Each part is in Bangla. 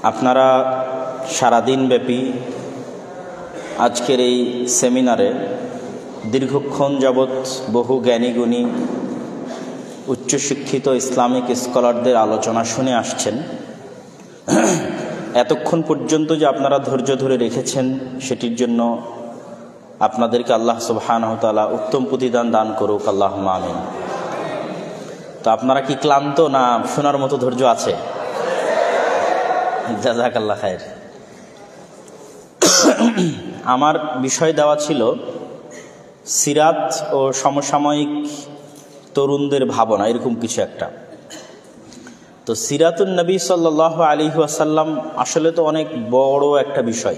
আপনারা সারাদিন ব্যাপী আজকের এই সেমিনারে দীর্ঘক্ষণ যাবৎ বহু জ্ঞানীগুণী উচ্চশিক্ষিত ইসলামিক স্কলারদের আলোচনা শুনে আসছেন। এতক্ষণ পর্যন্ত যে আপনারা ধৈর্য ধরে রেখেছেন সেটির জন্য আপনাদেরকে আল্লাহ সুবহানাহু ওয়া তাআলা উত্তম প্রতিদান দান করুক, আল্লাহুম্মা আমিন। তো আপনারা কি ক্লান্ত না শোনার মতো ধৈর্য আছে? জাযাকাল্লাহ খায়ের। আমার বিষয় দেওয়া ছিল সিরাত ও সমসাময়িক তরুণদের ভাবনা, এরকম কিছু একটা। তো সিরাতুন নবী সাল্লাল্লাহু আলাইহি ওয়াসাল্লাম আসলে তো অনেক বড় একটা বিষয়।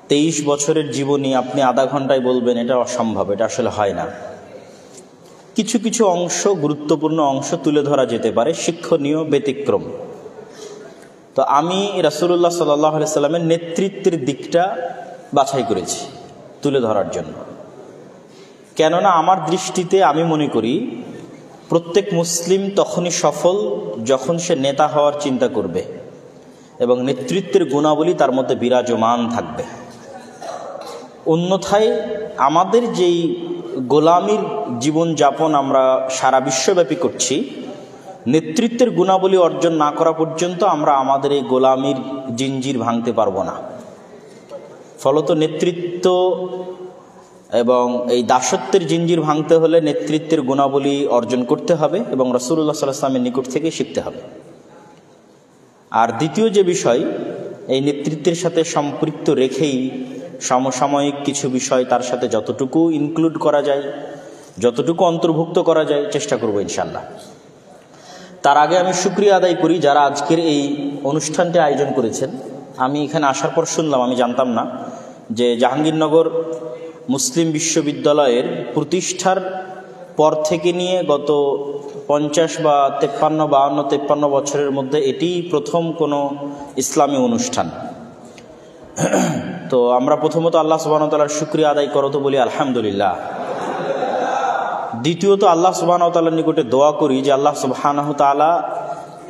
23 বছরের জীবনী আপনি আধা ঘন্টায় বলবেন, এটা অসম্ভব, এটা আসলে হয় না। কিছু কিছু অংশ, গুরুত্বপূর্ণ অংশ তুলে ধরা যেতে পারে, শিক্ষণীয় ব্যতিক্রম। তো আমি রাসূলুল্লাহ সাল্লাল্লাহু আলাইহি সাল্লামের নেতৃত্বের দিকটা বাছাই করেছি তুলে ধরার জন্য। কেননা আমার দৃষ্টিতে আমি মনে করি প্রত্যেক মুসলিম তখনই সফল যখন সে নেতা হওয়ার চিন্তা করবে এবং নেতৃত্বের গুণাবলী তার মধ্যে বিরাজমান থাকবে। অন্যথায় আমাদের যেই গোলামীর জীবনযাপন আমরা সারা বিশ্বব্যাপী করছি, নেতৃত্বের গুণাবলী অর্জন না করা পর্যন্ত আমরা আমাদের এই গোলামীর জিঞ্জির ভাঙতে পারবো না। ফলত নেতৃত্ব এবং এই দাসত্বের জিঞ্জির ভাঙতে হলে নেতৃত্বের গুণাবলী অর্জন করতে হবে এবং রাসূলুল্লাহ সাল্লাল্লাহু আলাইহি ওয়াসাল্লামের নিকট থেকে শিখতে হবে। আর দ্বিতীয় যে বিষয়, এই নেতৃত্বের সাথে সম্পৃক্ত রেখেই সমসাময়িক কিছু বিষয় তার সাথে যতটুকু ইনক্লুড করা যায়, যতটুকু অন্তর্ভুক্ত করা যায় চেষ্টা করব ইনশাআল্লাহ। তার আগে আমি শুকরিয়া আদায় করি যারা আজকের এই অনুষ্ঠানটি আয়োজন করেছেন। আমি এখানে আসার পর শুনলাম, আমি জানতাম না, যে জাহাঙ্গীরনগর মুসলিম বিশ্ববিদ্যালয়ের প্রতিষ্ঠার পর থেকে নিয়ে গত 50 বা 53 বছরের মধ্যে এটি প্রথম কোনো ইসলামী অনুষ্ঠান। তো আমরা প্রথমত আল্লাহ সুবহানাহু ওয়া তাআলার শুকরিয়া আদায় করতে বলি আলহামদুলিল্লাহ। দ্বিতীয়ত আল্লাহ সুবহানাহু ওয়া তাআলার নিকটে দোয়া করি যে আল্লাহ সুবহানাহু ওয়া তাআলা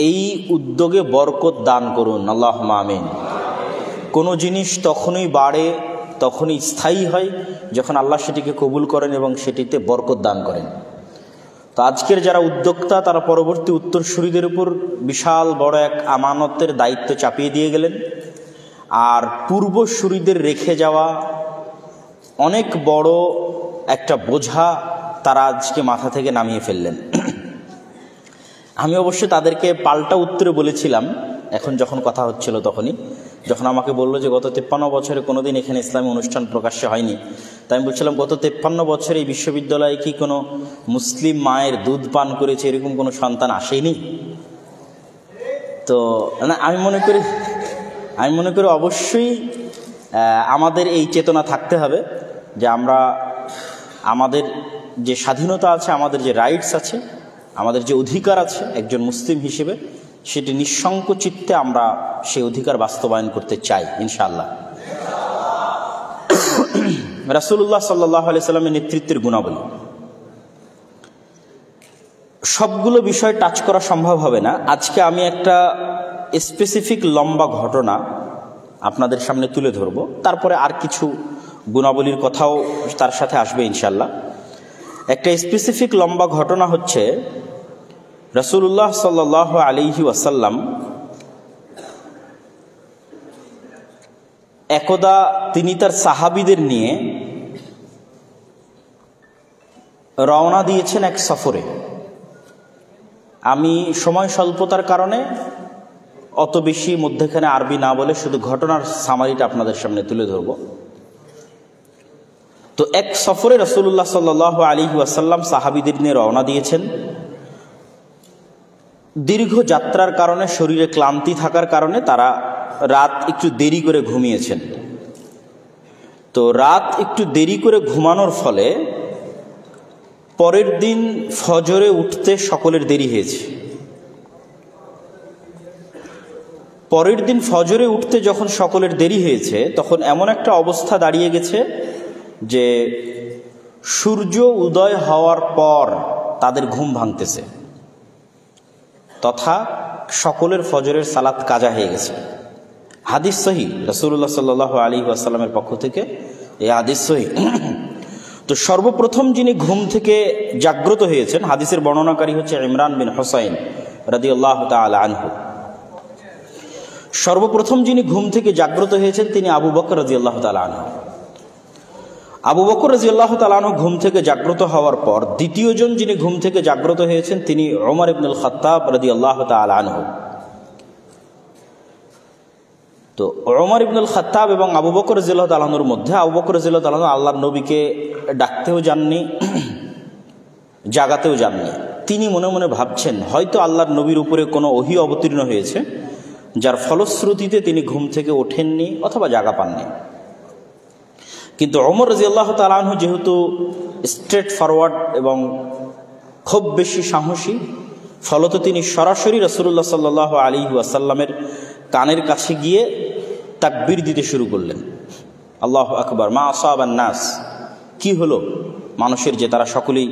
এই উদ্যোগে বরকত দান করুন, আল্লাহুম্মা আমিন। কোনো জিনিস তখনই বাড়ে, তখনই স্থায়ী হয় যখন আল্লাহ সেটিকে কবুল করেন এবং সেটিতে বরকত দান করেন। তো আজকের যারা উদ্যোক্তা তারা পরবর্তী উত্তরসূরিদের উপর বিশাল বড় এক আমানতের দায়িত্ব চাপিয়ে দিয়ে গেলেন, আর পূর্বসূরিদের রেখে যাওয়া অনেক বড় একটা বোঝা তারা আজকে মাথা থেকে নামিয়ে ফেললেন। আমি অবশ্য তাদেরকে পাল্টা উত্তরে বলেছিলাম, এখন যখন কথা হচ্ছিল তখনই, যখন আমাকে বললো যে গত 53 বছরে কোনোদিন এখানে ইসলামী অনুষ্ঠান প্রকাশ্যে হয়নি, তাই আমি বলছিলাম গত 53 বছরে এই বিশ্ববিদ্যালয়ে কি কোনো মুসলিম মায়ের দুধ পান করেছে এরকম কোনো সন্তান আসেনি? তো আমি মনে করি অবশ্যই আমাদের এই চেতনা থাকতে হবে যে আমরা আমাদের যে স্বাধীনতা আছে, আমাদের যে রাইটস আছে, আমাদের যে অধিকার আছে একজন মুসলিম হিসেবে, সেটি নিঃসংক চিত্তে আমরা সেই অধিকার বাস্তবায়ন করতে চাই ইনশাআল্লাহ। রাসূলুল্লাহ সাল্লাল্লাহু আলাইহি সাল্লামের নেতৃত্বের গুণাবলী সবগুলো বিষয় টাচ করা সম্ভব হবে না। আজকে আমি একটা স্পেসিফিক লম্বা ঘটনা আপনাদের সামনে তুলে ধরব, তারপরে আর কিছু গুণাবলীর কথাও তার সাথে আসবে ইনশাআল্লাহ। একটা স্পেসিফিক লম্বা ঘটনা হচ্ছে রাসূলুল্লাহ সাল্লাল্লাহু আলাইহি ওয়াসাল্লাম একদা তিনি তার সাহাবীদের নিয়ে রওনা দিয়েছেন এক সফরে। আমি সময় স্বল্পতার কারণে অত বেশি মধ্যখানে আরবি না বলে শুধু ঘটনার সামারিটা আপনাদের সামনে তুলে ধরব। তো এক সফরে রাসূলুল্লাহ সাল্লাল্লাহু আলাইহি ওয়াসাল্লাম সাহাবীদের নিয়ে রওনা দিয়েছেন। দীর্ঘ যাত্রার কারণে, শরীরে ক্লান্তি থাকার কারণে তারা রাত একটু দেরি করে ঘুমিয়েছেন। তো রাত একটু দেরি করে ঘুমানোর ফলে পরের দিন ফজরে উঠতে সকলের দেরি হয়েছে। পরের দিন ফজরে উঠতে যখন সকলের দেরি হয়েছে, তখন এমন একটা অবস্থা দাঁড়িয়ে গেছে যে সূর্য উদয় হওয়ার পর তাদের ঘুম ভাঙতেছে, তথা সকলের ফজরের সালাত কাজা হয়ে গেছে। হাদিস সহিহ, রাসূলুল্লাহ সাল্লাল্লাহু আলাইহি ওয়াসাল্লামের পক্ষ থেকে এই হাদিস সহিহ। তো সর্বপ্রথম যিনি ঘুম থেকে জাগ্রত হয়েছেন, হাদিসের বর্ণনাকারী হচ্ছে ইমরান বিন হুসাইন রাদিয়াল্লাহু তাআলা আনহু। সর্বপ্রথম যিনি ঘুম থেকে জাগ্রত হয়েছেন তিনি আবু বকর রাদিয়াল্লাহু তাআলা আনহু। আবু বকর রাদিয়াল্লাহু তাআলা আনহু ঘুম থেকে জাগ্রত হওয়ার পর দ্বিতীয়জন যিনি ঘুম থেকে জাগ্রত হয়েছেন তিনি ওমর ইবনুল খাত্তাব রাদিয়াল্লাহু তাআলা আনহু। তো ওমর ইবনুল খাত্তাব এবং আবু বকর রাদিয়াল্লাহু তাআলা আনহুর মধ্যে আবু বকর রাদিয়াল্লাহু তাআলা আনহু আল্লাহর নবীকে ডাকতেও যাননি, জাগাতেও যাননি। তিনি মনে মনে ভাবছেন হয়তো আল্লাহর নবীর উপরে কোনো ওহী অবতীর্ণ হয়েছে, যার ফলশ্রুতিতে তিনি ঘুম থেকে ওঠেননি অথবা জাগা পাননি। কিন্তু ওমর রাদিয়াল্লাহু তাআলা আনহু যেহেতু স্ট্রেট ফরওয়ার্ড এবং খুব বেশি সাহসী, ফলত তিনি সরাসরি রাসূলুল্লাহ সাল্লাল্লাহু আলাইহি ওয়াসাল্লামের কানের কাছে গিয়ে তাকবীর দিতে শুরু করলেন। আল্লাহু আকবার, মা আসাবান নাস, কি হলো মানুষের যে তারা সকলেই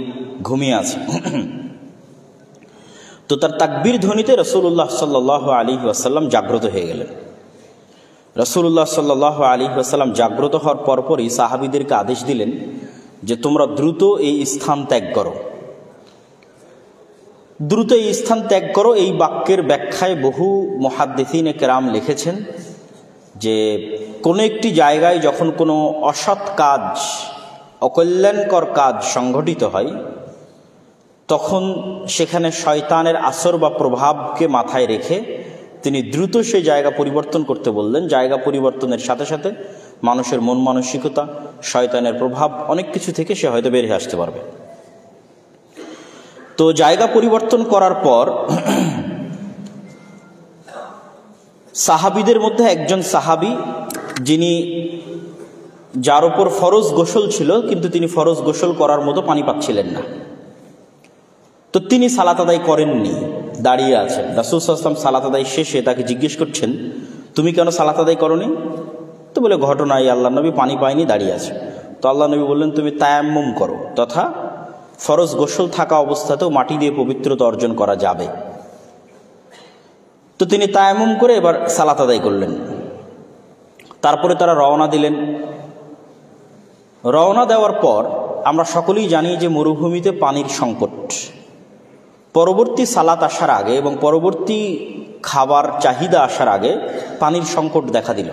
ঘুমিয়ে আছে। তো তার তাকবীর ধ্বনিতে রাসূলুল্লাহ সাল্লাল্লাহু আলাইহি ওয়াসাল্লাম জাগ্রত হয়ে গেলেন। রাসূলুল্লাহ সাল্লাল্লাহু আলাইহি ওয়াসাল্লাম জাগ্রত হওয়ার পরপরই সাহাবীদেরকে আদেশ দিলেন যে তোমরা দ্রুত এই স্থান ত্যাগ করো, দ্রুত এই স্থান ত্যাগ করো। এই বাক্যের ব্যাখ্যায় বহু মুহাদ্দিসিনে কেরাম লিখেছেন যে কোনো একটি জায়গায় যখন কোনো অসৎ কাজ, অকল্যাণকর কাজ সংঘটিত হয়, তখন সেখানে শয়তানের আসর বা প্রভাবকে মাথায় রেখে তিনি দ্রুত সেই জায়গা পরিবর্তন করতে বললেন। জায়গা পরিবর্তনের সাথে সাথে মানুষের মন মানসিকতা, শয়তানের প্রভাব, অনেক কিছু থেকে সে হয়তো বেরিয়ে আসতে পারবে। তো জায়গা পরিবর্তন করার পর সাহাবীদের মধ্যে একজন সাহাবী, যিনি যার উপর ফরজ গোসল ছিল কিন্তু তিনি ফরজ গোসল করার মতো পানি পাচ্ছিলেন না, তো তিনি সালাত আদায় করেননি, দাঁড়িয়ে আছেন। রাসূল সাল্লাল্লাহু আলাইহি ওয়াসাল্লাম সালাত আদায় শেষে তাকে জিজ্ঞেস করছেন তুমি কেন সালাত আদায় করনি? তো বলে ঘটনা এই আল্লাহ নবী পানি পায়নি, দাঁড়িয়ে আছে। তো আল্লাহ নবী বললেন তুমি তায়াম্মুম করো, তথা ফরজ গোসল থাকা অবস্থাতেও মাটি দিয়ে পবিত্রতা অর্জন করা যাবে। তো তিনি তায়াম্মুম করে এবার সালাত আদায় করলেন। তারপরে তারা রওনা দিলেন। রওনা দেওয়ার পর আমরা সকলেই জানি যে মরুভূমিতে পানির সংকট। পরবর্তী সালাত আসার আগে এবং পরবর্তী খাবার চাহিদা আসার আগে পানির সংকট দেখা দিল।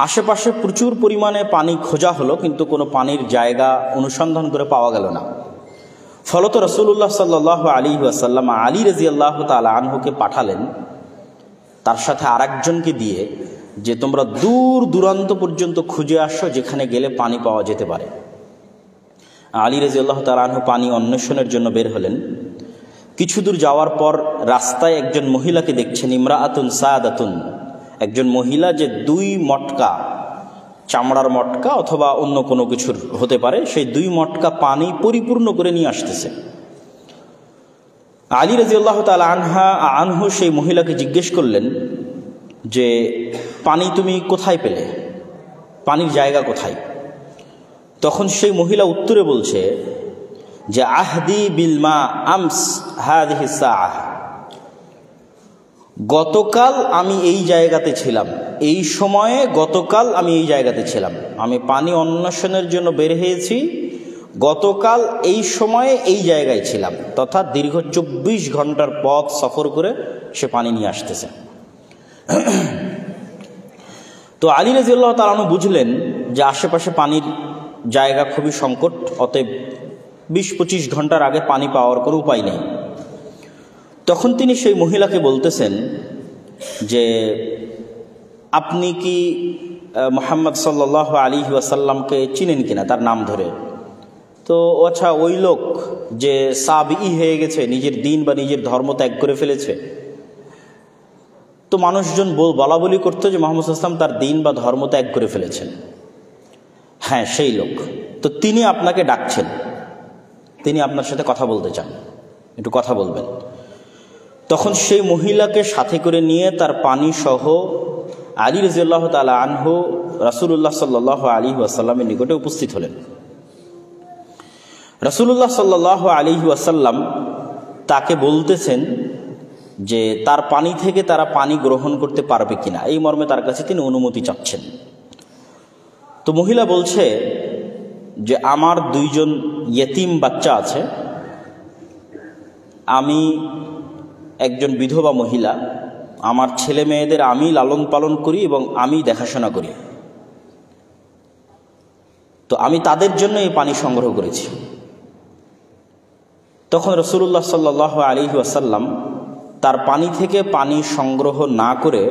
আশেপাশে প্রচুর পরিমাণে পানি খোঁজা হলো, কিন্তু কোনো পানির জায়গা অনুসন্ধান করে পাওয়া গেল না। ফলত রাসূলুল্লাহ সাল্লাল্লাহু আলাইহি ওয়াসাল্লাম আলী রাদিয়াল্লাহু তাআলা আনহুকে পাঠালেন তার সাথে আরেকজনকে দিয়ে যে তোমরা দূর দূরান্ত পর্যন্ত খুঁজে আসো, যেখানে গেলে পানি পাওয়া যেতে পারে। আলী রাদিয়াল্লাহু তাআলা আনহু পানি অন্বেষণের জন্য বের হলেন। কিছু দূর যাওয়ার পর রাস্তায় একজন মহিলাকে দেখছেন, ইমরাআতুন সাদাতুন, একজন মহিলা যে 2 মটকা, চামড়ার মটকা অথবা অন্য কোনো কিছুর হতে পারে, সেই 2 মটকা পানি পরিপূর্ণ করে নিয়ে আসতেছে। আলী রাদিয়াল্লাহু তাআলা আনহু সেই মহিলাকে জিজ্ঞেস করলেন যে পানি তুমি কোথায় পেলে, পানির জায়গা কোথায়? তখন সেই মহিলা উত্তরে বলছে যে আহদি বিল মা আমস হাদিহি সাআহ, গতকাল আমি এই জায়গাতে ছিলাম, এই সময়ে গতকাল আমি এই জায়গাতে ছিলাম, আমি পানি অন্বেষণের জন্য বের হয়েছি, গতকাল এই সময়ে এই জায়গায় ছিলাম, তথা দীর্ঘ 24 ঘন্টার পথ সফর করে সে পানি নিয়ে আসতেছে। তো আলী রাদিয়াল্লাহু তাআলা আনহু বুঝলেন যে আশেপাশে পানির জায়গা খুবই সংকট, অতএব 20-25 ঘন্টার আগে পানি পাওয়ার কোনো উপায় নেই। তখন তিনি সেই মহিলাকে বলতেছেন যে আপনি কি মুহাম্মদ সাল্লাল্লাহু আলাইহি ওয়াসাল্লামকে চিনেন কিনা, তার নাম ধরে। তো আচ্ছা, ওই লোক যে সাবিই হয়ে গেছে, নিজের দিন বা নিজের ধর্ম ত্যাগ করে ফেলেছে। তো মানুষজন বলা বলি করতো যে মুহাম্মদ সাল্লাল্লাহু আলাইহি ওয়াসাল্লাম তার দিন বা ধর্ম ত্যাগ করে ফেলেছেন। হ্যাঁ, সেই লোক। তো তিনি আপনাকে ডাকছেন, তিনি আপনার সাথে কথা বলতে চান, একটু কথা বলবেন। তখন সেই মহিলাকে সাথে করে নিয়ে তার পানি সহ আলী রাদিয়াল্লাহু তাআলা আনহু রাসূলুল্লাহ সাল্লাল্লাহু আলাইহি ওয়াসাল্লামের নিকটে উপস্থিত হলেন। রাসূলুল্লাহ সাল্লাল্লাহু আলাইহি ওয়াসাল্লাম তাকে বলতেছেন যে তার পানি থেকে তারা পানি গ্রহণ করতে পারবে কিনা, এই মর্মে তার কাছে তিনি অনুমতি চাচ্ছেন। তো মহিলা বলছে যে আমার 2 জন ইয়েতিম বাচ্চা আছে, আমি একজন বিধবা মহিলা, আমার ছেলে মেয়েদের আমি লালন পালন করি এবং আমি দেখাশোনা করি, তো আমি তাদের জন্য এই পানি সংগ্রহ করেছি। তখন রাসূলুল্লাহ সাল্লাল্লাহু আলাইহি ওয়াসাল্লাম তার পানি থেকে পানি সংগ্রহ না করে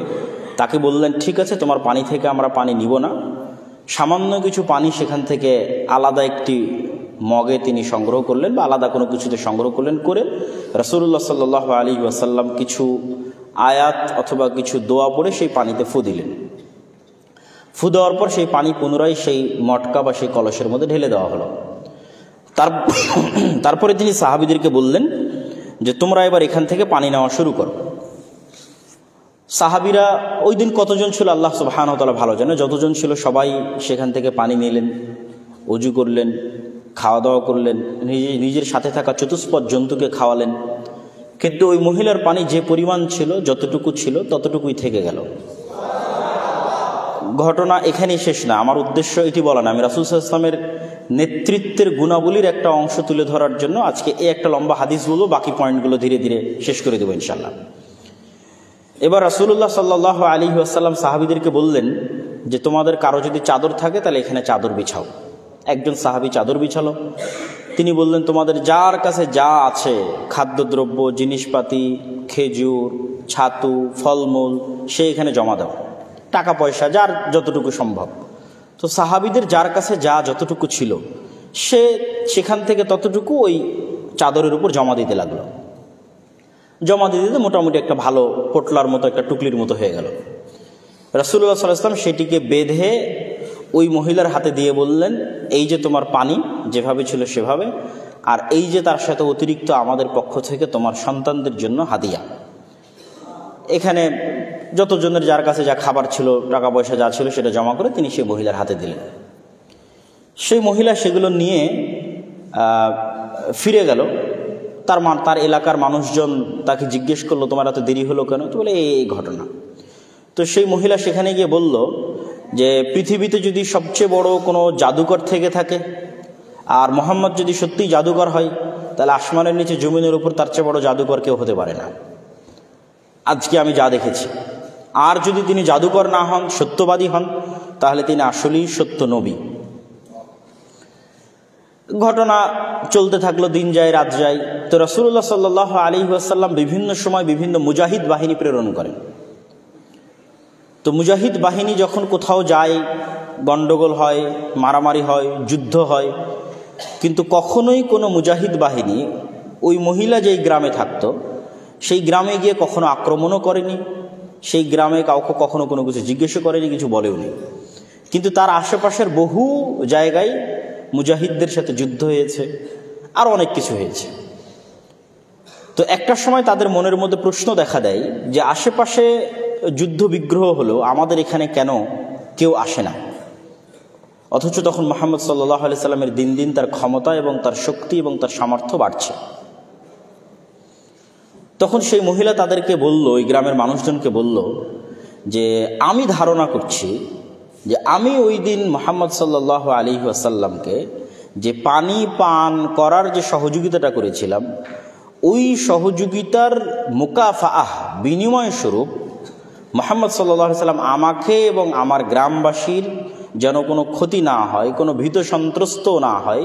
তাকে বললেন, ঠিক আছে, তোমার পানি থেকে আমরা পানি নিব না। সামান্য কিছু পানি সেখান থেকে আলাদা একটি মগে তিনি সংগ্রহ করলেন বা আলাদা কোনো কিছুতে সংগ্রহ করলেন, করে রাসূলুল্লাহ সাল্লাল্লাহু আলাইহি ওয়াসাল্লাম কিছু আয়াত অথবা কিছু দোয়া পড়ে সেই পানিতে ফু দিলেন। ফু দেওয়ার পর সেই পানি পুনরায় সেই মটকা বা সেই কলসের মধ্যে ঢেলে দেওয়া হলো। তারপরে তিনি সাহাবীদেরকে বললেন যে তোমরা এবার এখান থেকে পানি নেওয়া শুরু করো। সাহাবীরা ওই দিন কতজন ছিল আল্লাহ সুবহানাহু ওয়া তাআলা ভালো জানে, যতজন ছিল সবাই সেখান থেকে পানি নিলেন, ওযু করলেন, খাওয়া দাওয়া করলেন, নিজের সাথে থাকা চতুষ্পদ জন্তুকে খাওয়ালেন। কিন্তু ওই মহিলার পানি যে পরিমাণ ছিল, যতটুকু ছিল ততটুকুই থেকে গেল। ঘটনা এখানেই শেষ না, আমার উদ্দেশ্য এটি বলা না। আমি রাসূল সাল্লাল্লাহু আলাইহি ওয়াসাল্লামের নেতৃত্বের গুণাবলীর একটা অংশ তুলে ধরার জন্য আজকে এই একটা লম্বা হাদিস বলবো, বাকি পয়েন্টগুলো ধীরে ধীরে শেষ করে দেবো ইনশাআল্লাহ। এবার রাসূলুল্লাহ সাল্লাল্লাহু আলাইহি ওয়াসাল্লাম সাহাবীদেরকে বললেন যে তোমাদের কারো যদি চাদর থাকে তাহলে এখানে চাদর বিছাও। একজন সাহাবী চাদর বিছালো। তিনি বললেন তোমাদের যার কাছে যা আছে, খাদ্যদ্রব্য, জিনিসপাতি, খেজুর, ছাতু, ফলমূল, সে এখানে জমা দাও, টাকা পয়সা যার যতটুকু সম্ভব। তো সাহাবীদের যার কাছে যা যতটুকু ছিল সে সেখান থেকে ততটুকু ওই চাদরের উপর জমা দিতে লাগলো। জমা দিতে দিতে মোটামুটি একটা ভালো পোটলার মতো, একটা টুকলির মতো হয়ে গেল। রাসূলুল্লাহ সাল্লাল্লাহু আলাইহি ওয়াসাল্লাম সেটিকে বেঁধে ওই মহিলার হাতে দিয়ে বললেন, এই যে তোমার পানি যেভাবে ছিল সেভাবে, আর এই যে তার সাথে অতিরিক্ত আমাদের পক্ষ থেকে তোমার সন্তানদের জন্য হাদিয়া। এখানে যতজনের যার কাছে যা খাবার ছিল, টাকা পয়সা যা ছিল সেটা জমা করে তিনি সেই মহিলার হাতে দিলেন। সেই মহিলা সেগুলো নিয়ে ফিরে গেল। তার এলাকার মানুষজন তাকে জিজ্ঞেস করলো তোমার এত দেরি হলো কেন? তো বলে এই ঘটনা। তো সেই মহিলা সেখানে গিয়ে বলল যে পৃথিবীতে যদি সবচেয়ে বড় কোনো জাদুকর থেকে থাকে আর মোহাম্মদ যদি সত্যিই জাদুকর হয়, তাহলে আসমানের নিচে জমিনের উপর তার চেয়ে বড় জাদুকর কেউ হতে পারে না, আজকে আমি যা দেখেছি। আর যদি তিনি জাদুকর না হন, সত্যবাদী হন, তাহলে তিনি আসলেই সত্য নবী। ঘটনা চলতে থাকলো, দিন যায় রাত যায়। তো রাসূলুল্লাহ সাল্লাল্লাহু আলাইহি ওয়াসাল্লাম বিভিন্ন সময় বিভিন্ন মুজাহিদ বাহিনী প্রেরণ করেন। তো মুজাহিদ বাহিনী যখন কোথাও যায়, গন্ডগোল হয়, মারামারি হয়, যুদ্ধ হয়, কিন্তু কখনোই কোনো মুজাহিদ বাহিনী ওই মহিলা যেই গ্রামে থাকতো সেই গ্রামে গিয়ে কখনো আক্রমণও করেনি, সেই গ্রামে কাউকে কখনো কোনো কিছু জিজ্ঞেসও করেনি, কিছু বলেওনি। কিন্তু তার আশেপাশের বহু জায়গায় মুজাহিদদের সাথে যুদ্ধ হয়েছে, আর অনেক কিছু হয়েছে। তো একটা সময় তাদের মনের মধ্যে প্রশ্ন দেখা দেয় যে আশেপাশে যুদ্ধ বিগ্রহ হলো, আমাদের এখানে কেন কেউ আসে না? অথচ তখন মুহাম্মদ সাল্লাল্লাহু আলাইহি সাল্লামের দিন দিন তার ক্ষমতা এবং তার শক্তি এবং তার সামর্থ্য বাড়ছে। তখন সেই মহিলা তাদেরকে বলল, ওই গ্রামের মানুষজনকে বলল যে আমি ধারণা করছি যে আমি ওই দিন মুহাম্মদ সাল্লাল্লাহু আলাইহি ওয়াসাল্লামকে যে পানি পান করার যে সহযোগিতাটা করেছিলাম, ওই সহযোগিতার মুকাফাআহ, বিনিময় স্বরূপ মুহাম্মদ সাল্লাল্লাহু আলাইহি ওয়াসাল্লাম আমাকে এবং আমার গ্রামবাসীর যেন কোনো ক্ষতি না হয়, কোনো ভীত সন্ত্রস্ত না হয়,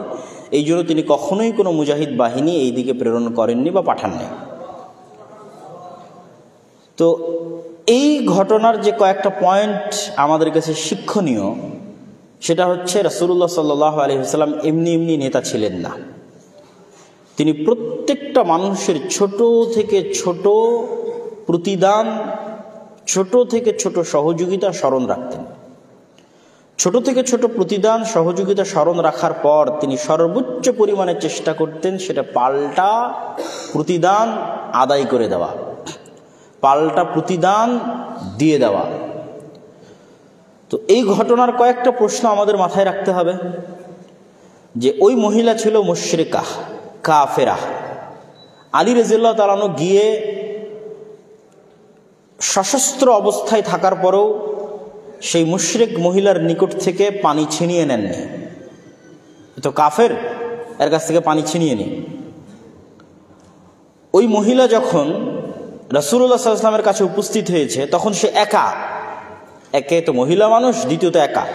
এই জন্য তিনি কখনোই কোনো মুজাহিদ বাহিনী এই দিকে প্রেরণ করেননি বা পাঠাননি। তো এই ঘটনার যে কয়েকটা পয়েন্ট আমাদের কাছে শিক্ষণীয়, সেটা হচ্ছে রাসূলুল্লাহ সাল্লাল্লাহু আলাইহি ওয়াসাল্লাম এমনি এমনি নেতা ছিলেন না। তিনি প্রত্যেকটা মানুষের ছোট থেকে ছোট প্রতিদান, ছোট থেকে ছোট সহযোগিতা স্মরণ রাখতেন। ছোট থেকে ছোট প্রতিদান, সহযোগিতা স্মরণ রাখার পর তিনি সর্বোচ্চ পরিমাণে চেষ্টা করতেন সেটা পাল্টা প্রতিদান আদায় করে দেওয়া, পাল্টা প্রতিদান দিয়ে দেওয়া। তো এই ঘটনার কয়েকটা প্রশ্ন আমাদের মাথায় রাখতে হবে যে ওই মহিলা ছিল মুশরিকা, কাফেরা। আলী রাদিয়াল্লাহু তাআলা আনহু গিয়ে সশস্ত্র অবস্থায় থাকার পরেও সেই মুশরিক মহিলার নিকট থেকে পানি ছিনিয়ে নেননি। তো কাফের, এর কাছ থেকে পানি ছিনিয়ে নি। ওই মহিলা যখন রাসূলুল্লাহ সাল্লাল্লাহু আলাইহি ওয়াসাল্লামের কাছে উপস্থিত হয়েছে, তখন সে একে তো মহিলা মানুষ, দ্বিতীয়ত একা,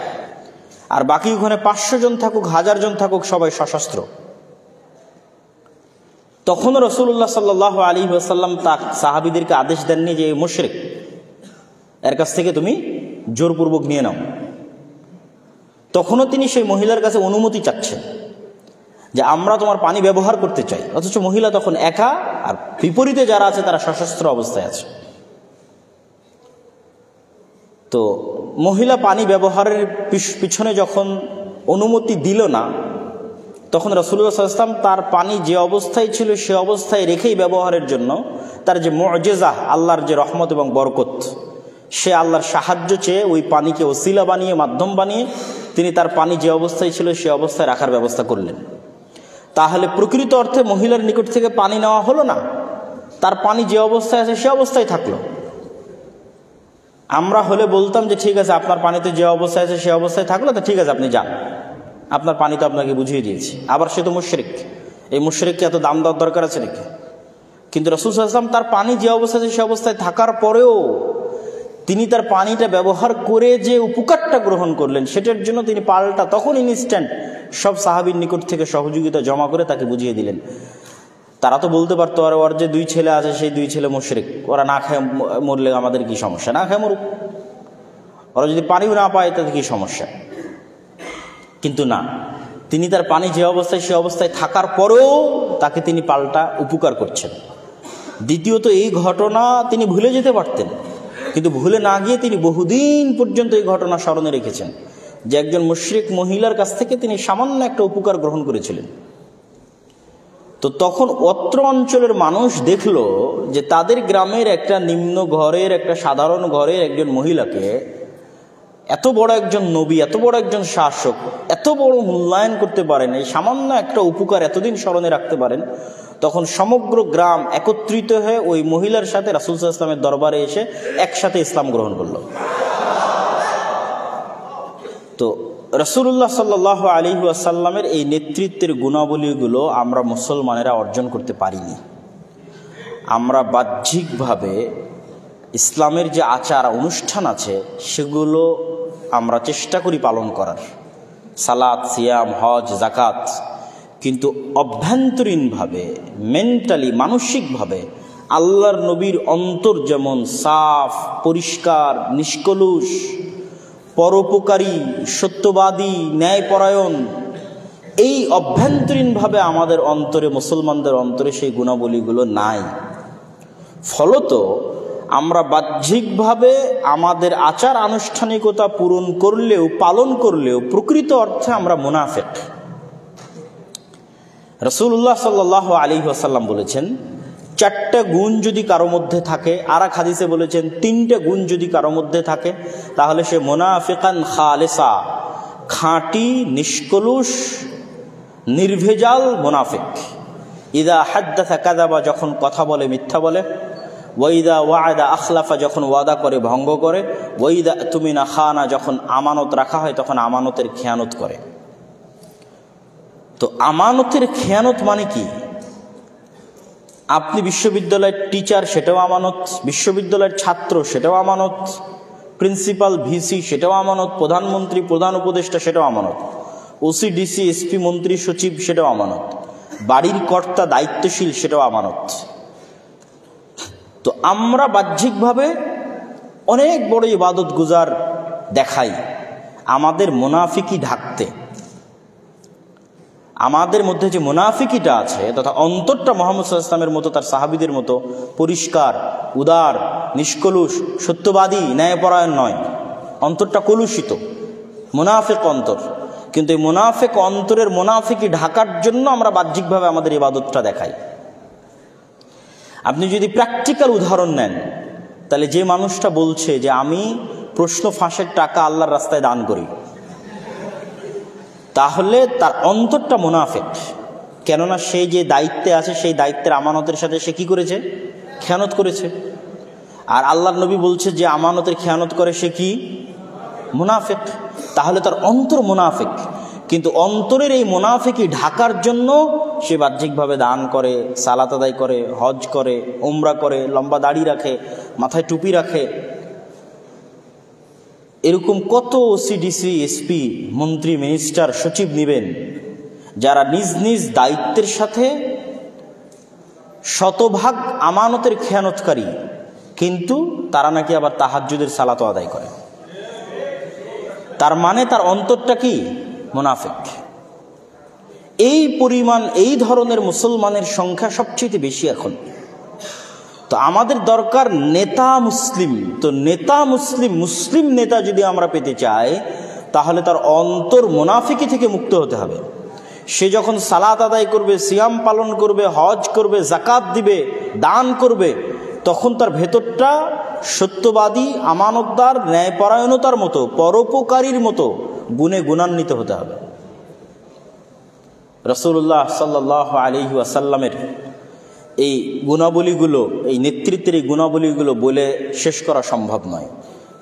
আর বাকি ওখানে 500 জন থাকুক 1000 জন থাকুক সবাই সশস্ত্র। তখন রাসূলুল্লাহ সাল্লাল্লাহু আলাইহি ওয়াসাল্লাম তার সাহাবীদেরকে আদেশ দেননি যে এই মুশরিক, এর কাছ থেকে তুমি জোরপূর্বক নিয়ে নাও। তখনও তিনি সেই মহিলার কাছে অনুমতি চাচ্ছেন যে আমরা তোমার পানি ব্যবহার করতে চাই, অথচ মহিলা তখন একা, আর বিপরীতে যারা আছে তারা সশস্ত্র অবস্থায় আছে। তো মহিলা পানি ব্যবহারের পিছনে যখন অনুমতি দিল না, তখন রাসূলুল্লাহ সাল্লাল্লাহু আলাইহি ওয়াসাল্লাম তার পানি যে অবস্থায় ছিল সে অবস্থায় রেখেই ব্যবহারের জন্য তার যে মুআজিজা, আল্লাহর যে রহমত এবং বরকত, সে আল্লাহর সাহায্য চেয়ে ওই পানিকে ওসিলা বানিয়ে, মাধ্যম বানিয়ে তিনি তার পানি যে অবস্থায় ছিল সে অবস্থায় রাখার ব্যবস্থা করলেন। তাহলে প্রকৃত অর্থে মহিলার নিকট থেকে পানি নেওয়া হলো না, তার পানি যে অবস্থায় আছে সে অবস্থায় থাকলো। আমরা হলে বলতাম যে ঠিক আছে, আপনার পানিতে যে অবস্থায় আছে সে অবস্থায় থাকলো, তো ঠিক আছে আপনি যান, আপনার পানি তো আপনাকে বুঝিয়ে দিয়েছি। আবার সে তো মুশরিক, এই মুশরিককে এত দাম দেওয়ার দরকার আছে নাকি? কিন্তু রাসূল সাল্লাল্লাহু আলাইহি ওয়াসাল্লাম তার পানি যে অবস্থায় আছে সে অবস্থায় থাকার পরেও তিনি তার পানিটা ব্যবহার করে যে উপকারটা গ্রহণ করলেন, সেটার জন্য তিনি পাল্টা তখন ইনস্ট্যান্ট সব সাহাবীর নিকট থেকে সহযোগিতা জমা করে তাকে বুঝিয়ে দিলেন। তারা তো বলতে পারতো, আর ওর যে 2 ছেলে আছে সেই 2 ছেলে মুশরিক, ওরা না খেয়ে মরলে আমাদের কি সমস্যা, না খেয়ে মরুক, ওরা যদি পানিও না পায় তাতে কি সমস্যা। কিন্তু না, তিনি তার পানি যে অবস্থায় সে অবস্থায় থাকার পরেও তাকে তিনি পাল্টা উপকার করছেন। দ্বিতীয়ত এই ঘটনা তিনি ভুলে যেতে পারতেন, কিন্তু ভুলে না গিয়ে তিনি বহুদিন পর্যন্ত এই ঘটনা স্মরণে রেখেছেন যে একজন মুশরিক মহিলার কাছ থেকে তিনি সামান্য একটা উপকার গ্রহণ করেছিলেন। তো তখন অত্র অঞ্চলের মানুষ দেখলো যে তাদের গ্রামের একটা নিম্ন ঘরের, একটা সাধারণ ঘরের একজন মহিলাকে এত বড় একজন নবী, এত বড় একজন শাসক এত বড় মূল্যায়ন করতে পারেন, এই সামান্য একটা উপকার এতদিন স্মরণে রাখতে পারেন। তখন সমগ্র গ্রাম একত্রিত হয়ে ওই মহিলার সাথে রাসূল সাল্লাল্লাহু আলাইহি ওয়াসাল্লামের দরবারে এসে একসাথে ইসলাম গ্রহণ করলো। তো রাসূলুল্লাহ সাল্লাল্লাহু আলাইহি ওয়াসাল্লামের এই নেতৃত্বের গুণাবলীগুলো আমরা মুসলমানেরা অর্জন করতে পারিনি। আমরা বাহ্যিকভাবে ইসলামের যে আচার অনুষ্ঠান আছে সেগুলো আমরা চেষ্টা করি পালন করার, সালাত, সিয়াম, হজ, যাকাত, কিন্তু অভ্যন্তরীণভাবে, মেন্টালি, মানসিকভাবে আল্লাহর নবীর অন্তর যেমন সাফ, পরিষ্কার, নিষ্কলুষ, পরোপকারী, সত্যবাদী, ন্যায়পরায়ণ, এই অভ্যন্তরীণভাবে আমাদের অন্তরে, মুসলমানদের অন্তরে সেই গুণাবলীগুলো নাই। ফলত আমরা বাহ্যিকভাবে আমাদের আচার আনুষ্ঠানিকতা পূরণ করলেও, পালন করলেও প্রকৃত অর্থে আমরা মুনাফিক। রাসূলুল্লাহ সাল্লাল্লাহু আলাইহি ওয়াসাল্লাম বলেছেন 4টা গুণ যদি কারো মধ্যে থাকে, আর এক হাদিসে বলেছেন 3টে গুণ যদি কারো মধ্যে থাকে, তাহলে সে মুনাফিকান খালেসা, খাঁটি, নিষ্কলুষ, নির্ভেজাল মুনাফিক। ইদা হাদ্দাসা কাযাবা, যখন কথা বলে মিথ্যা বলে, ওয়াইদা ওয়াদা আখলাফা, যখন ওয়াদা করে ভঙ্গ করে, ওয়াইদা তুমিনা খানা, যখন আমানত রাখা হয় তখন আমানতের খেয়ানত করে। তো আমানতের খেয়ানত মানে কি? আপনি বিশ্ববিদ্যালয়ের টিচার, সেটাও আমানত, বিশ্ববিদ্যালয়ের ছাত্র, সেটাও আমানত, প্রিন্সিপাল, ভিসি, সেটাও আমানত, প্রধানমন্ত্রী, প্রধান উপদেষ্টা, সেটাও আমানত, ওসি, ডিসি, এসপি, মন্ত্রী, সচিব, সেটাও আমানত, বাড়ির কর্তা, দায়িত্বশীল, সেটাও আমানত। তো আমরা বাহ্যিকভাবে অনেক বড় ইবাদত গুজার দেখাই আমাদের মুনাফিকি ঢাকতে। আমাদের মধ্যে যে মুনাফিকিটা আছে, তথা অন্তরটা মুহাম্মদ সাল্লাল্লাহু আলাইহি ওয়াসাল্লামের মতো, তার সাহাবীদের মতো পরিষ্কার, উদার, নিষ্কলুষ, সত্যবাদী, ন্যায়পরায়ণ নয়, অন্তরটা কলুষিত, মুনাফিক অন্তর। কিন্তু এই মুনাফিক অন্তরের মুনাফিকি ঢাকার জন্য আমরা বাহ্যিকভাবে আমাদের ইবাদতটা দেখাই। আপনি যদি প্র্যাকটিক্যাল উদাহরণ নেন, তাহলে যে মানুষটা বলছে যে আমি প্রশ্ন ফাঁসের টাকা আল্লাহর রাস্তায় দান করি, তাহলে তার অন্তরটা মুনাফিক। কেননা সে যে দায়িত্বে আছে সেই দায়িত্বের আমানতের সাথে সে কি করেছে? খেয়ানত করেছে। আর আল্লাহর নবী বলছে যে আমানতের খেয়ানত করে সে কি? মুনাফিক। তাহলে তার অন্তর মুনাফিক, কিন্তু অন্তরের এই মুনাফিকই ঢাকার জন্য সে বাহ্যিকভাবে দান করে, সালাত আদায় করে, হজ করে, উমরা করে, লম্বা দাড়ি রাখে, মাথায় টুপি রাখে। এরকম কত সিডিসি, এসপি, মন্ত্রী, মিনিস্টার, সচিব নেবেন যারা নিজ নিজ দায়িত্বের সাথে শতভাগ আমানতের খেয়ানতকারী, কিন্তু তারা নাকি আবার তাহাজ্জুদের সালাত আদায় করে। তার মানে তার অন্তরটা কি? মুনাফিক। এই পরিমাণ, এই ধরনের মুসলমানের সংখ্যা সবচেয়ে বেশি এখন। তো আমাদের দরকার নেতা মুসলিম। তো নেতা মুসলিম, মুসলিম নেতা যদি আমরা পেতে চাই, তাহলে তার অন্তর মুনাফিকি থেকে মুক্ত হতে হবে। সে যখন সালাত আদায় করবে, সিয়াম পালন করবে, হজ করবে, জাকাত দিবে, দান করবে, তখন তার ভেতরটা সত্যবাদী, আমানতদার, ন্যায়পরায়ণতার মতো, পরোপকারীর মতো গুণে গুণান্বিত হতে হবে। রাসূলুল্লাহ সাল্লাল্লাহু আলাইহি ওয়াসাল্লামের এই গুণাবলীগুলো, এই নেতৃত্বের এই গুণাবলীগুলো বলে শেষ করা সম্ভব নয়।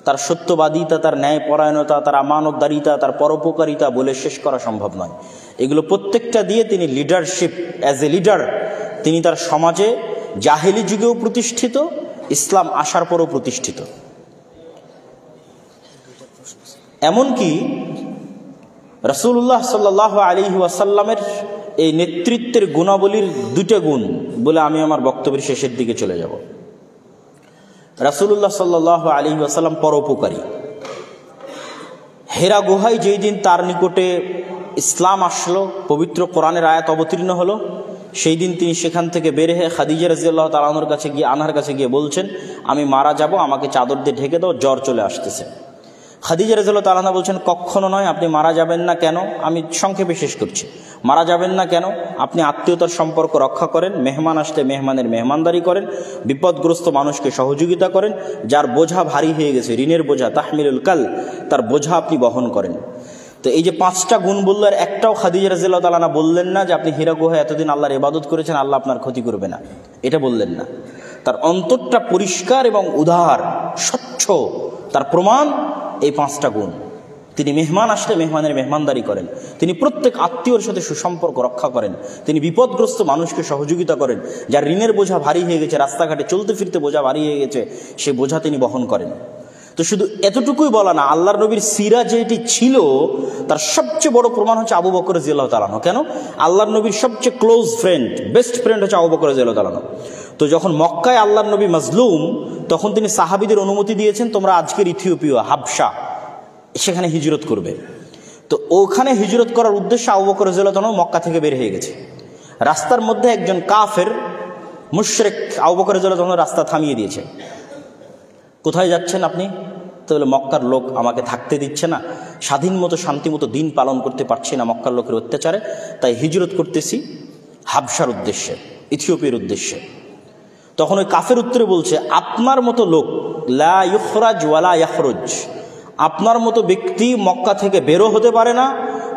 তার সত্যবাদিতা, তার ন্যায়পরায়ণতা, তার আমানতদারিতা, তার পরোপকারিতা বলে শেষ করা সম্ভব নয়। এগুলো প্রত্যেকটা দিয়ে তিনি লিডারশিপ, অ্যাজ এ লিডার তিনি তার সমাজে জাহেলি যুগেও প্রতিষ্ঠিত, ইসলাম আসার পরও প্রতিষ্ঠিত। এমনকি রাসূলুল্লাহ সাল্লাল্লাহু আলাইহি ওয়াসাল্লামের এই নেতৃত্বের গুণাবলীর দুটো গুণ বলে আমি আমার বক্তব্যের শেষের দিকে চলে যাব। রাসূলুল্লাহ সাল্লাল্লাহু আলাইহি ওয়াসাল্লাম পরোপকারী। হেরা গুহায় যেই দিন তার নিকটে ইসলাম আসলো, পবিত্র কোরআনের আয়াত অবতীর্ণ হলো, সেই দিন তিনি সেখান থেকে বের হয়ে খাদিজা রাদিয়াল্লাহু তাআলা আনহার কাছে গিয়ে বলছেন, আমি মারা যাব, আমাকে চাদর দিয়ে ঢেকে দাও, জ্বর চলে আসতেছে। খাদিজা রাদিয়াল্লাহু তাআলা আনহা বলছেন, কখনো নয়, আপনি মারা যাবেন না। কেন? আমি সংক্ষেপে শেষ করছি। মারা যাবেন না কেন? আপনি আত্মীয়তার সম্পর্ক রক্ষা করেন, মেহমান আসলে মেহমানের মেহমানদারি করেন, বিপদগ্রস্ত মানুষকে সহযোগিতা করেন, যার বোঝা ভারী হয়ে গেছে, ঋণের বোঝা, তাহমিলুল কাল, তার বোঝা আপনি বহন করেন। তো এই যে 5টা গুণ বললো, আর একটাও খাদিজা রাদিয়াল্লাহু তাআলা আনহা বললেন না যে আপনি হীরা গুহায় এতদিন আল্লাহর ইবাদত করেছেন, আল্লাহ আপনার ক্ষতি করবে না, এটা বললেন না। তার অন্তরটা পরিষ্কার এবং উদার, স্বচ্ছ। তার প্রমাণ এই 5টা গুণ। তিনি মেহমান আসলে মেহমানের মেহমানদারি করেন, তিনি প্রত্যেক আত্মীয়র সাথে সুসম্পর্ক রক্ষা করেন, তিনি বিপদগ্রস্ত মানুষকে সহযোগিতা করেন, যার ঋণের বোঝা ভারী হয়ে গেছে, রাস্তাঘাটে চলতে ফিরতে বোঝা ভারী হয়ে গেছে, সে বোঝা তিনি বহন করেন। তো শুধু এতটুকুই বলা না, আল্লাহর নবীর সিরা যেটি ছিল তার সবচেয়ে বড় প্রমাণ হচ্ছে আবু বকর রাদিয়াল্লাহু তাআলা আনহু। কেন? আল্লাহর নবীর সবচেয়ে ক্লোজ ফ্রেন্ড, বেস্ট ফ্রেন্ড হচ্ছে আবু বকর রাদিয়াল্লাহু তাআলা আনহু। তো যখন মক্কায় আল্লাহর নবী মাজলুম, তখন তিনি সাহাবীদের অনুমতি দিয়েছেন, তোমরা আজকের ইথিওপিয়া, হাবশা, সেখানে হিজরত করবে। তো ওখানে হিজরত করার উদ্দেশ্যে আবু বকর রাদিয়াল্লাহু তাআলা মক্কা থেকে বের হয়ে গেছে। রাস্তার মধ্যে একজন কাফের মুশরিক আবু বকর রাদিয়াল্লাহু তাআলা রাস্তা থামিয়ে দিয়েছে। কোথায় যাচ্ছেন আপনি? তো বলে, মক্কার লোক আমাকে থাকতে দিচ্ছে না, স্বাধীন মতো শান্তি মতো দিন পালন করতে পারছি না মক্কার লোকের অত্যাচারে, তাই হিজরত করতেছি হাবশার উদ্দেশ্যে, ইথিওপিয়ার উদ্দেশ্যে। তখন ওই কাফের উত্তরে বলছে, আপনার মতো লোক লা ইখরাজ ওয়ালা ইয়াখরুজ, আপনার মতো ব্যক্তি মক্কা থেকে বেরো হতে পারে না,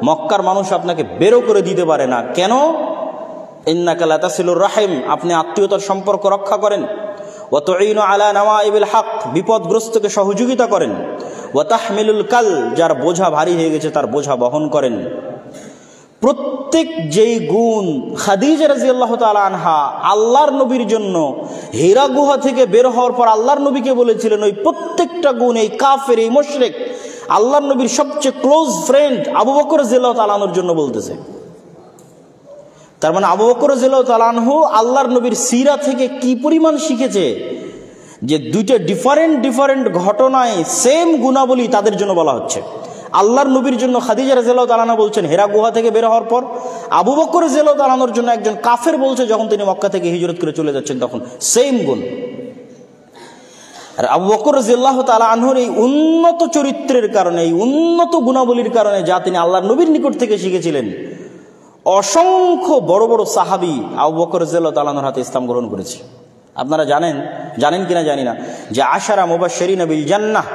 মক্কার মানুষ আপনাকে বেরো করে দিতে পারে না। কেন? ইন্নাকা লা তাসিলুর রাহিম, আপনি আত্মীয়তার সম্পর্ক রক্ষা করেন, ওয়া তুঈনু আলা নাওয়াইবিল হক, বিপদগ্রস্তকে সহযোগিতা করেন, ওয়া তাহমিলুল কাল, যার বোঝা ভারী হয়ে গেছে তার বোঝা বহন করেন। প্রত্যেক যেই গুণ খাদিজা রাদিয়াল্লাহু তাআলা আনহা আল্লাহর নবীর জন্য হীরা গুহা থেকে বের হওয়ার পর আল্লাহর নবীকে বলেছিলেন, ওই প্রত্যেকটা গুণ এই কাফের, এই মুশরিক আল্লাহর নবীর সবচেয়ে ক্লোজ ফ্রেন্ড আবু বকর রাদিয়াল্লাহু তাআলা আনহুর জন্য বলতেছে। তার মানে আবু বকর রাদিয়াল্লাহু তাআলা আনহু আল্লাহর নবীর সিরা থেকে কি পরিমাণ শিখেছে, যে দুইটা ডিফারেন্ট ঘটনায় সেম গুণাবলী তাদের জন্য বলা হচ্ছে। আল্লাহর নবীর জন্য খাদিজা রাদিয়াল্লাহু তাআলা আনহা বলছেন হেরা গুহা থেকে বের হওয়ার পর, আবু বকর রাদিয়াল্লাহু তাআলা আনহুর জন্য একজন কাফের বলছে যখন তিনি মক্কা থেকে হিজরত করে চলে যাচ্ছেন তখন সেম গুণ। আর আবু বকর রাদিয়াল্লাহু তাআলা আনহুর এই উন্নত চরিত্রের কারণে, এই উন্নত গুণাবলীর কারণে, যা তিনি আল্লাহর নবীর নিকট থেকে শিখেছিলেন, অসংখ্য বড় বড় সাহাবী আবু বকর রাদিয়াল্লাহু তাআলা আনহুর হাতে ইসলাম গ্রহণ করেছে। আপনারা জানেন কিনা জানি না, যে আশারা মুবাশশিরিনা বিল জান্নাহ,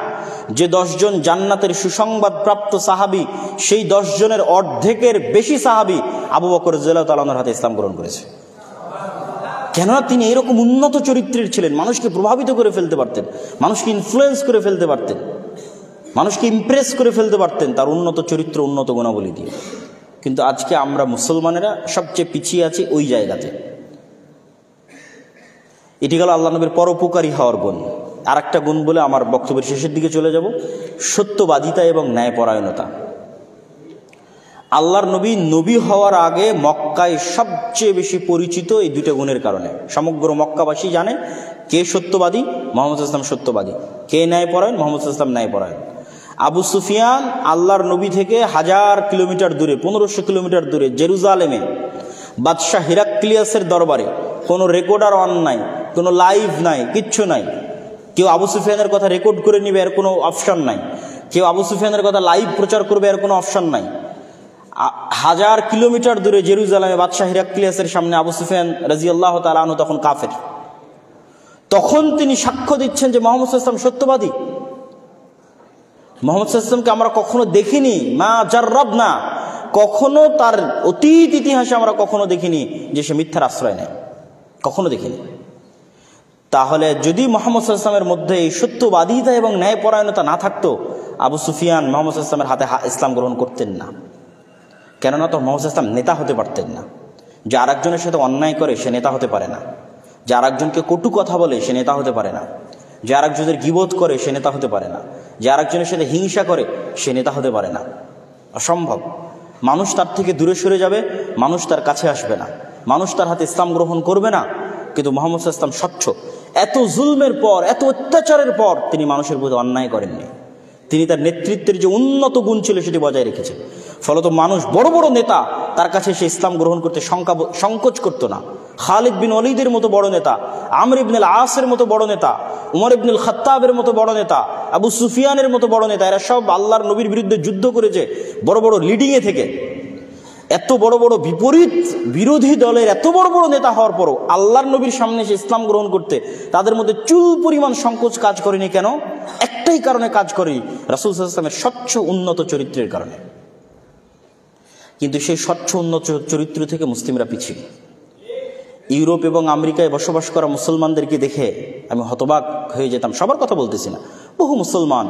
যে 10 জন জান্নাতের সুসংবাদ প্রাপ্ত সাহাবী, সেই 10 জনের অর্ধেকের বেশি সাহাবী আবু বকর রাদিয়াল্লাহু তাআলা আনহুর হাতে ইসলাম গ্রহণ করেছে। কেননা তিনি এরকম উন্নত চরিত্রের ছিলেন, মানুষকে প্রভাবিত করে ফেলতে পারতেন, মানুষকে ইনফ্লুয়েন্স করে ফেলতে পারতেন, মানুষকে ইমপ্রেস করে ফেলতে পারতেন তার উন্নত চরিত্র, উন্নত গুণাবলী দিয়ে। কিন্তু আজকে আমরা মুসলমানেরা সবচেয়ে পিছিয়ে আছি ওই জায়গাতে। এটি গেল আল্লাহ নবীর পরোপকারী হওয়ার গুণ। আর একটা গুণ বলে আমার বক্তব্যের শেষের দিকে চলে যাব, সত্যবাদিতা এবং ন্যায়পরায়ণতা। আল্লাহর নবী নবী হওয়ার আগে মক্কায় সবচেয়ে বেশি পরিচিত এই দুটো গুণের কারণে। সমগ্র মক্কাবাসী জানে কে সত্যবাদী, মুহাম্মদ সাল্লাল্লাহু আলাইহি ওয়াসাল্লাম সত্যবাদী, কে ন্যায়পরায়ণ, মুহাম্মদ সাল্লাল্লাহু আলাইহি ওয়াসাল্লাম ন্যায়পরায়ণ। আবু সুফিয়ান আল্লাহর নবী থেকে 1000 কিলোমিটার দূরে, 1500 কিলোমিটার দূরে জেরুজালেমে বাদশাহ হিরাক্লিয়াসের দরবারে কোনো রেকর্ডার অন নাই, কোনো লাইভ নাই, কিচ্ছু নাই। কেউ আবু সুফিয়ানের কথা রেকর্ড করে নিবে এর কোনো অপশন নাই, কেউ আবু সুফিয়ানের কথা লাইভ প্রচার করবে এর কোনো অপশন নাই। 1000 কিলোমিটার দূরে জেরুজালেমে বাদশাহ হিরাক্লিয়াসের সামনে আবু সুফিয়ান রাদিয়াল্লাহু তাআলা আনহু তখন কাফের। তখন তিনি সাক্ষ্য দিচ্ছেন যে মুহাম্মদ সাল্লাল্লাহু আলাইহি ওয়াসাল্লাম সত্যবাদী। মুহাম্মদ সাল্লাল্লাহু আলাইহি ওয়াসাল্লামকে আমরা কখনো দেখিনি, মা জাররাবনা, কখনো তার অতীত ইতিহাসে আমরা কখনো দেখিনি যে সে মিথ্যার আশ্রয় নেয়, কখনো দেখিনি। তাহলে যদি মুহাম্মদ সাল্লাল্লাহু আলাইহি ওয়াসাল্লামের মধ্যে এই সত্যবাদিতা এবং ন্যায়পরায়ণতা না থাকতো, আবু সুফিয়ান মুহাম্মদ সাল্লাল্লাহু আলাইহি ওয়াসাল্লামের হাতে ইসলাম গ্রহণ করতেন না। কেননা তো মুহাম্মদ সাল্লাল্লাহু আলাইহি ওয়াসাল্লাম নেতা হতে পারতেন না। যে আরেকজনের সাথে অন্যায় করে সে নেতা হতে পারে না, যে আরেকজনকে কটু কথা বলে সে নেতা হতে পারে না, যে আরেকজনের গীবত করে সে নেতা হতে পারে না, যে আরেকজনের সাথে হিংসা করে সে নেতা হতে পারে না। অসম্ভব। মানুষ তার থেকে দূরে সরে যাবে, মানুষ তার কাছে আসবে না, মানুষ তার হাতে ইসলাম গ্রহণ করবে না। কিন্তু মুহাম্মদ সাল্লাল্লাহু আলাইহি ওয়াসাল্লাম স্বচ্ছ, এত জুলমের পর, এত অত্যাচারের পর তিনি মানুষের প্রতি অন্যায় করেননি। তিনি তার নেতৃত্বের যে উন্নত গুণ ছিল সেটি বজায় রেখেছেন। ফলত মানুষ বড় বড় নেতা তার কাছে সে ইসলাম গ্রহণ করতে সংকোচ করতো না। খালিদ বিন ওয়ালিদের মতো বড় নেতা, আমর ইবনুল আসের মতো বড় নেতা, উমর ইবনুল খাত্তাবের মতো বড় নেতা, আবু সুফিয়ানের মতো বড় নেতা, এরা সব আল্লাহর নবীর বিরুদ্ধে যুদ্ধ করেছে বড় বড় লিডিংয়ে থেকে। এত বড় বড় বিরোধী দলের এত বড় বড় নেতা হওয়ার পরও আল্লাহর নবীর সামনে এসে ইসলাম গ্রহণ করতে তাদের মধ্যে চুল পরিমাণ সংকোচ কাজ করেনি। কেন? একটাই কারণে কাজ করেনি, রাসূল সাল্লাল্লাহু আলাইহি ওয়াসাল্লামের স্বচ্ছ উন্নত চরিত্রের কারণে। কিন্তু সেই স্বচ্ছ উন্নত চরিত্র থেকে মুসলিমরা পিছিয়ে। ইউরোপ এবং আমেরিকায় বসবাস করা মুসলমানদেরকে দেখে আমি হতবাক হয়ে যেতাম। সবার কথা বলতেছি না, বহু মুসলমান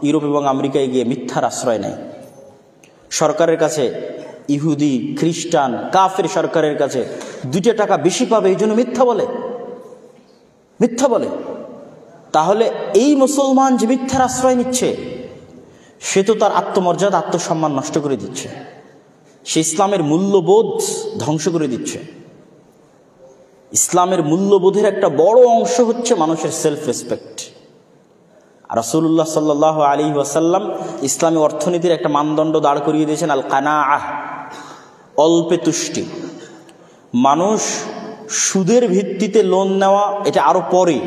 ইউরোপ এবং আমেরিকায় গিয়ে মিথ্যার আশ্রয় নেয়। সরকারের কাছে, ইহুদি, খ্রিস্টান, কাফের সরকারের কাছে 2 টাকা বেশি পাবে এই জন্য মিথ্যা বলে। তাহলে এই মুসলমান যে মিথ্যার আশ্রয় নিচ্ছে সে তো তার আত্মমর্যাদা, আত্মসম্মান নষ্ট করে দিচ্ছে, সে ইসলামের মূল্যবোধ ধ্বংস করে দিচ্ছে। ইসলামের মূল্যবোধের একটা বড় অংশ হচ্ছে মানুষের সেলফ রেসপেক্ট। রাসূলুল্লাহ সাল্লাল্লাহু আলাইহি ওয়াসাল্লাম ইসলামী অর্থনীতির একটা মানদণ্ড দাঁড় করিয়ে দিয়েছেন, আল কানাআহ, অল্পে তুষ্টি। মানুষ সুদের ভিত্তিতে লোন নেওয়া এটা আরো পরে,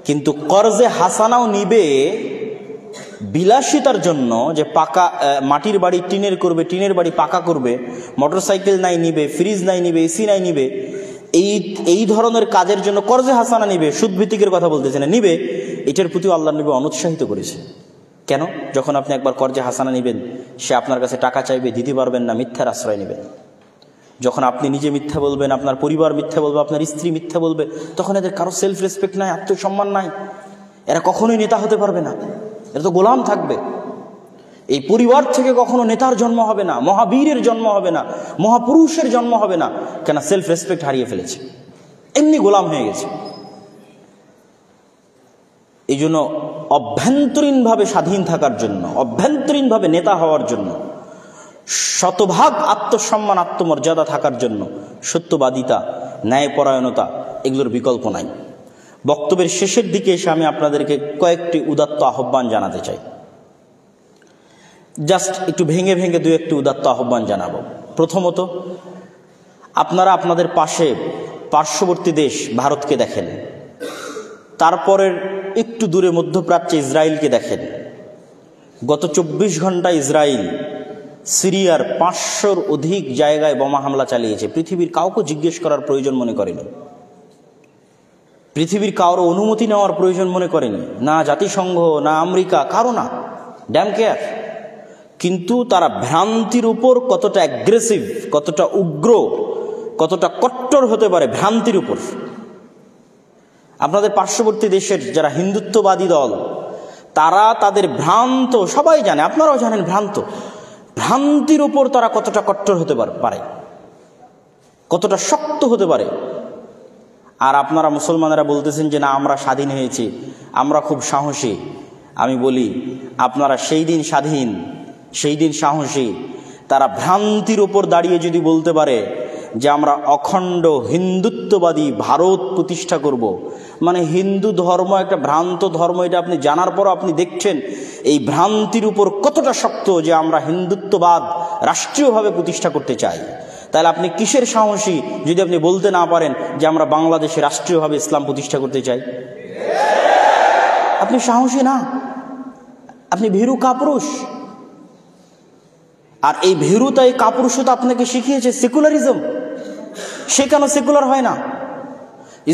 কিন্তু কর্জে হাসানাও নিবে বিলাসিতার জন্য, যে পাকা মাটির বাড়ি টিনের করবে, টিনের বাড়ি পাকা করবে, মোটরসাইকেল নাই নিবে, ফ্রিজ নাই নিবে, এসি নাই নিবে, এই ধরনের কাজের জন্য কর্জে হাসানা নিবে, সুদ ভিত্তিকের কথা বলতেছে না, নিবে। এটার প্রতি আল্লাহর নবী অনুৎসাহিত করেছে। কেন? যখন আপনি একবার কর্জে হাসানা নেবেন, সে আপনার কাছে টাকা চাইবে, দিতে পারবেন না, মিথ্যার আশ্রয় নেবেন। যখন আপনি নিজে মিথ্যা বলবেন, আপনার পরিবার মিথ্যা বলবে, আপনার স্ত্রী মিথ্যা বলবে, তখন এদের কারো সেলফ রেসপেক্ট নাই, আত্মসম্মান নাই, এরা কখনোই নেতা হতে পারবে না, এরা তো গোলাম থাকবে। এই পরিবার থেকে কখনো নেতার জন্ম হবে না, মহাবীরের জন্ম হবে না, মহাপুরুষের জন্ম হবে না। কেন? সেলফ রেসপেক্ট হারিয়ে ফেলেছে, এমনি গোলাম হয়ে গেছে। এই জন্য অভ্যন্তরীণভাবে স্বাধীন থাকার জন্য, অভ্যন্তরীণভাবে নেতা হওয়ার জন্য, শতভাগ আত্মসম্মান, আত্মমর্যাদা থাকার জন্য সত্যবাদিতা, ন্যায়পরায়ণতা এগুলোর বিকল্প নাই। বক্তব্যের শেষের দিকে এসে আমি আপনাদেরকে কয়েকটি উদাত্ত আহ্বান জানাতে চাই। জাস্ট একটু ভেঙে ভেঙে 2-1টি উদাত্ত আহ্বান জানাবো। প্রথমত, আপনারা আপনাদের পার্শ্ববর্তী দেশ ভারতকে দেখেন, তারপরের একটু দূরে মধ্যপ্রাচ্যে ইসরায়েলকে দেখেন। গত 24 ঘন্টায় ইসরায়েল সিরিয়ার 500-র অধিক জায়গায় বোমা হামলা চালিয়েছে। পৃথিবীর কাউকে জিজ্ঞেস করার প্রয়োজন মনে করেনি, পৃথিবীর কারো অনুমতি নেওয়ার প্রয়োজন মনে করেনি, না জাতিসংঘ, না আমেরিকা, কারো না, ড্যাম কেয়ার। কিন্তু তারা ভ্রান্তির উপর কতটা অ্যাগ্রেসিভ, কতটা উগ্র, কতটা কট্টর হতে পারে ভ্রান্তির উপর, আপনাদের পার্শ্ববর্তী দেশের যারা হিন্দুত্ববাদী দল, তারা তাদের ভ্রান্ত, সবাই জানে, আপনারাও জানেন, ভ্রান্তির উপর তারা কতটা কট্টর হতে পারে, কতটা শক্ত হতে পারে। আর আপনারা মুসলমানেরা বলতেছেন যে না, আমরা স্বাধীন হয়েছি, আমরা খুব সাহসী। আমি বলি, আপনারা সেই দিন স্বাধীন, সেই দিন সাহসী। তারা ভ্রান্তির উপর দাঁড়িয়ে যদি বলতে পারে যে আমরা অখণ্ড হিন্দুত্ববাদী ভারত প্রতিষ্ঠা করব, মানে হিন্দু ধর্ম একটা ভ্রান্ত ধর্ম, এটা আপনি জানার পর আপনি দেখছেন এই ভ্রান্তির উপর কতটা শক্ত যে আমরা হিন্দুত্ববাদ রাষ্ট্রীয়ভাবে প্রতিষ্ঠা করতে চাই। তাহলে আপনি কিসের সাহসী যদি আপনি বলতে না পারেন যে আমরা বাংলাদেশে রাষ্ট্রীয়ভাবে ইসলাম প্রতিষ্ঠা করতে চাই? আপনি সাহসী না, আপনি ভীরু কাপুরুষ। আর এই ভীরুতা, এই কাপুরুষতা আপনাকে শিখিয়েছে সেকুলারিজম। সে কেন সেকুলার হয় না?